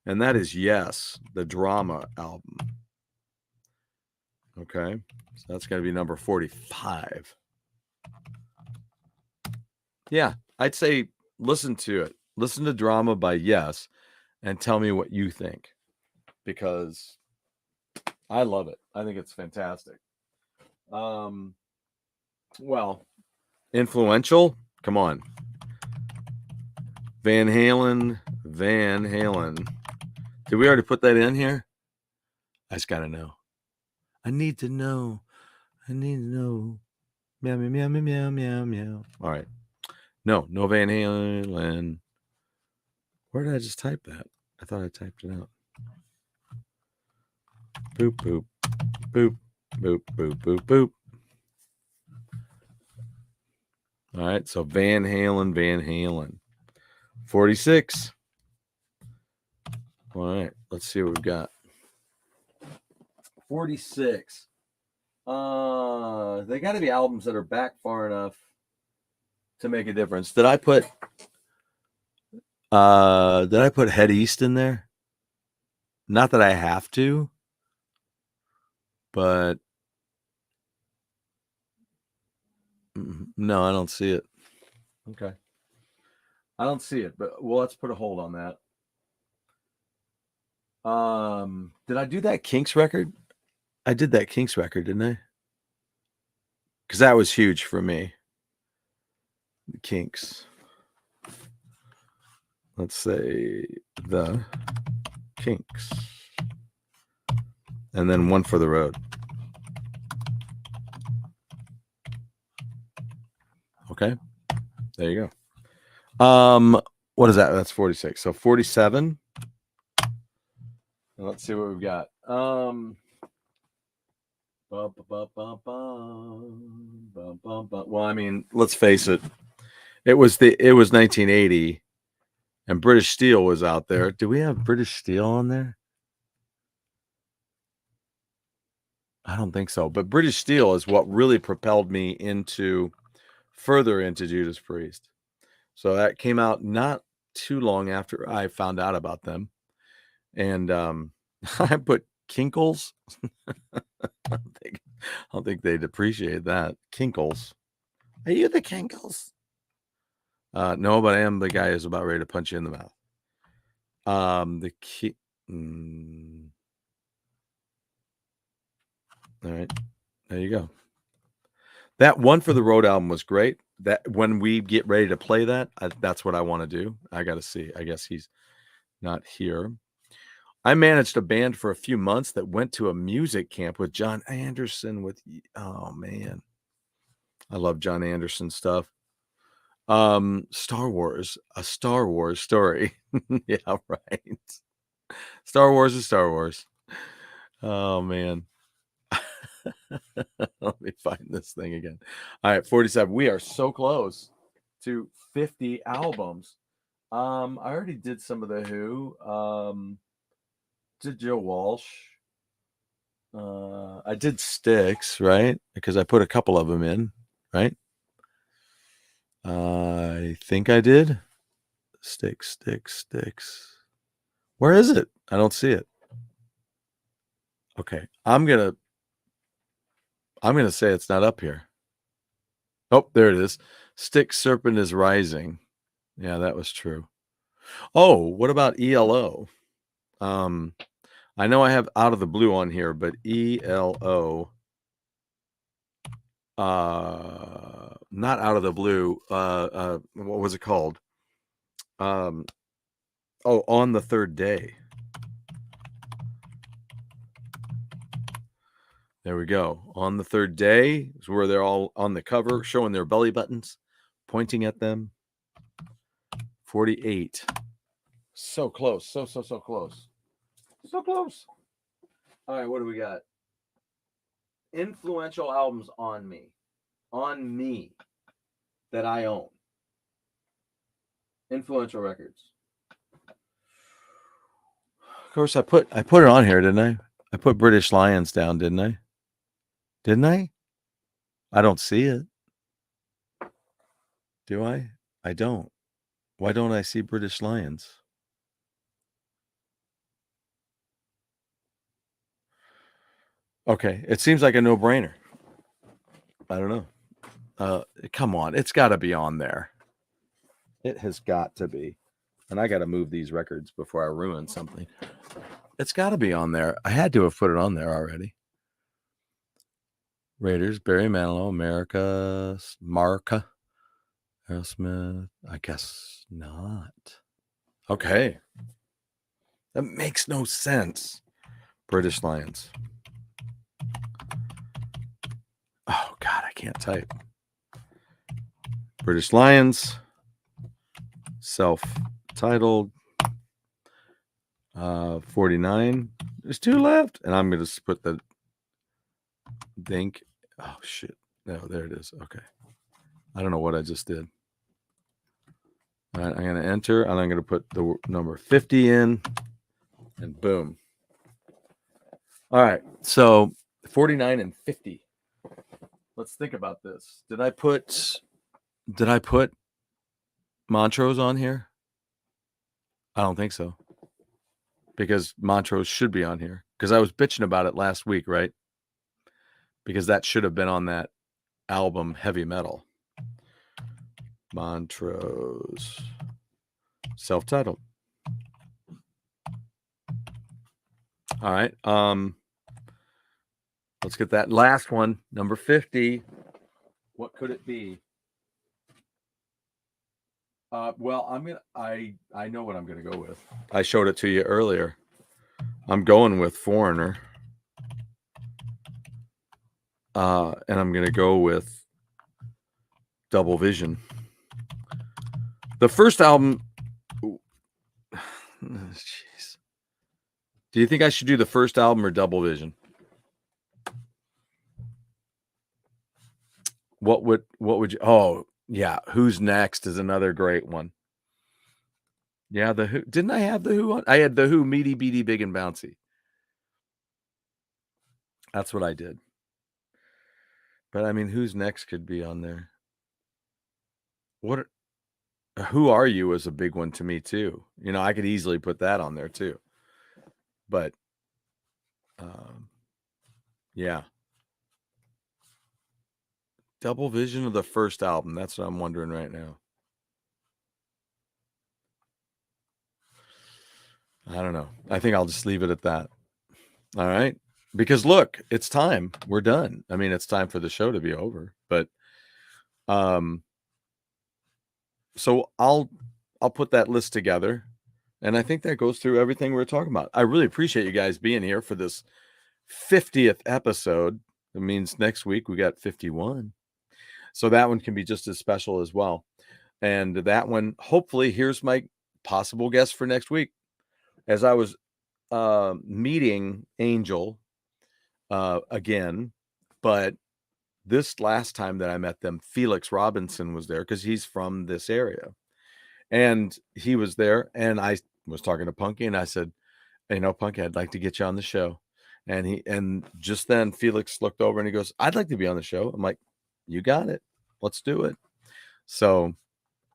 And that is Yes, the drama album. Okay. So that's going to be number 45. Yeah, I'd say listen to it. Listen to Drama by Yes and tell me what you think, because I love it. I think it's fantastic. Well, influential. Come on. Van Halen. Did we already put that in here? I just got to know. I need to know. Meow, meow, meow, meow, meow, meow, meow. All right. No Van Halen. Where did I just type that? I thought I typed it out. Boop, boop, boop, boop, boop, boop, boop. All right, so Van Halen. 46. All right, let's see what we've got. 46. They got to be albums that are back far enough to make a difference. Did I put Head East in there? Not that I have to, but no, I don't see it. Okay. I don't see it, but well, let's put a hold on that. Did I do that Kinks record? I did that Kinks record, didn't I? Because that was huge for me. The Kinks. Let's say the Kinks. And then One for the Road. Okay. There you go. What is that? That's 46. So 47. And let's see what we've got. Well, I mean, let's face it. It was 1980 and British Steel was out there. Do we have British Steel on there? I don't think so. But British Steel is what really propelled me further into Judas Priest. So that came out not too long after I found out about them. And I put Kinkles. I don't think they'd appreciate that. Kinkles. Are you the Kinkles? No, but I am the guy who's about ready to punch you in the mouth. All right, there you go. That One for the Road album was great. That when we get ready to play that, that's what I want to do. I got to see. I guess he's not here. I managed a band for a few months that went to a music camp with John Anderson. Oh man, I love John Anderson stuff. Star Wars, a Star Wars story. Yeah, right. Star Wars is Star Wars. Oh man. Let me find this thing again. All right, 47. We are so close to 50 albums. I already did some of the Who. Did Joe Walsh. I did Styx, right? Because I put a couple of them in, right? I think I did. Styx. Where is it? I don't see it. Okay, I'm gonna say it's not up here. Oh, there it is. Styx Serpent is Rising. Yeah, that was true. Oh, what about ELO? I know I have Out of the Blue on here, but ELO, not Out of the Blue. What was it called? On the Third Day. There we go. On the Third Day is where they're all on the cover, showing their belly buttons, pointing at them. 48. So close. So close. So close. All right, what do we got? Influential albums on me that I own. Influential records. Of course, I put it on here, didn't I? I put British Lions down, didn't I? Didn't I? I don't see it. Do I? I don't. Why don't I see British Lions? Okay, it seems like a no-brainer. I don't know. Come on, it's got to be on there. It has got to be. And I got to move these records before I ruin something. It's got to be on there. I had to have put it on there already. Raiders, Barry Manilow, Marca, Aerosmith. I guess not. Okay. That makes no sense. British Lions. Oh, God, I can't type. British Lions. self-titled 49. There's 2 left, and I'm gonna put the dink. Oh shit! No, there it is. Okay, I don't know what I just did. All right, I'm gonna enter, and I'm gonna put the number 50 in, and boom. All right, so 49 and 50. Let's think about this. Did I put Montrose on here? I don't think so. Because Montrose should be on here. Because I was bitching about it last week, right? Because that should have been on that album Heavy Metal. Montrose. Self-titled. All right. Let's get that last one. Number 50. What could it be? Well, I know what I'm gonna go with. I showed it to you earlier. I'm going with Foreigner. And I'm gonna go with Double Vision. The first album. Jeez. Do you think I should do the first album or Double Vision? What would you? Oh, yeah. Who's Next is another great one. Yeah, the Who. Didn't I have the Who on? I had the Who, Meaty Beady Big and Bouncy. That's what I did. But I mean, Who's Next could be on there. Who Are You is a big one to me too. You know, I could easily put that on there too. But yeah. Double Vision of the first album. That's what I'm wondering right now. I don't know. I think I'll just leave it at that. All right. Because look, it's time. We're done. I mean, it's time for the show to be over. But so I'll put that list together. And I think that goes through everything we're talking about. I really appreciate you guys being here for this 50th episode. It means next week we got 51. So that one can be just as special as well. And that one, hopefully, here's my possible guest for next week. As I was meeting Angel again, but this last time that I met them, Felix Robinson was there because he's from this area. And he was there, and I was talking to Punky, and I said, you know, Punky, I'd like to get you on the show. And just then Felix looked over and he goes, I'd like to be on the show. I'm like, you got it. Let's do it. So,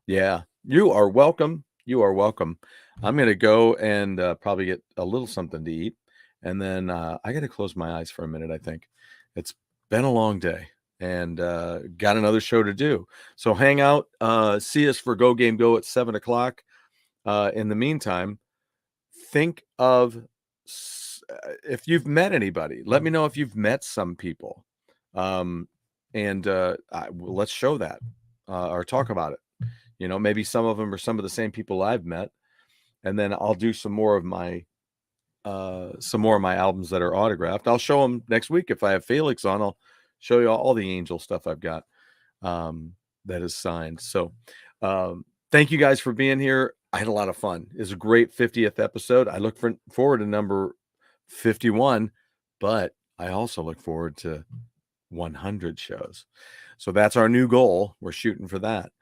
yeah, you are welcome. You are welcome. I'm going to go and probably get a little something to eat. And then I got to close my eyes for a minute, I think. It's been a long day and got another show to do. So hang out. See us for Go Game Go at 7 o'clock. In the meantime, think of if you've met anybody. Let me know if you've met some people. Let's show that or talk about it. You know, maybe some of them are some of the same people I've met, and then I'll do some more of my albums that are autographed. I'll show them next week if I have Felix on. I'll show you all the Angel stuff I've got that is signed. So thank you guys for being here. I had a lot of fun. It's a great 50th episode. I look forward to number 51, but I also look forward to 100 shows. So that's our new goal. We're shooting for that.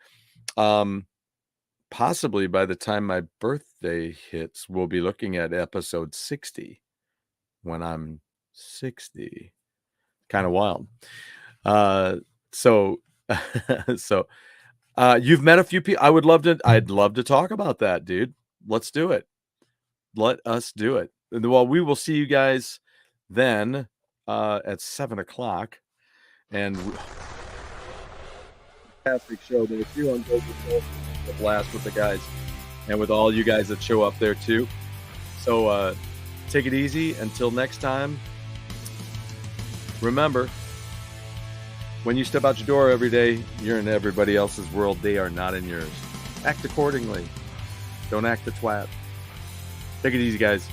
Possibly by the time my birthday hits, we'll be looking at episode 60 when I'm 60. Kind of wild. So you've met a few people. I'd love to talk about that, dude. Let's do it. Let us do it. Well, we will see you guys then at 7 o'clock. And fantastic show there too on Go the blast with the guys and with all you guys that show up there too. So take it easy until next time. Remember, when you step out your door every day, you're in everybody else's world. They are not in yours. Act accordingly. Don't act a twat. Take it easy, guys.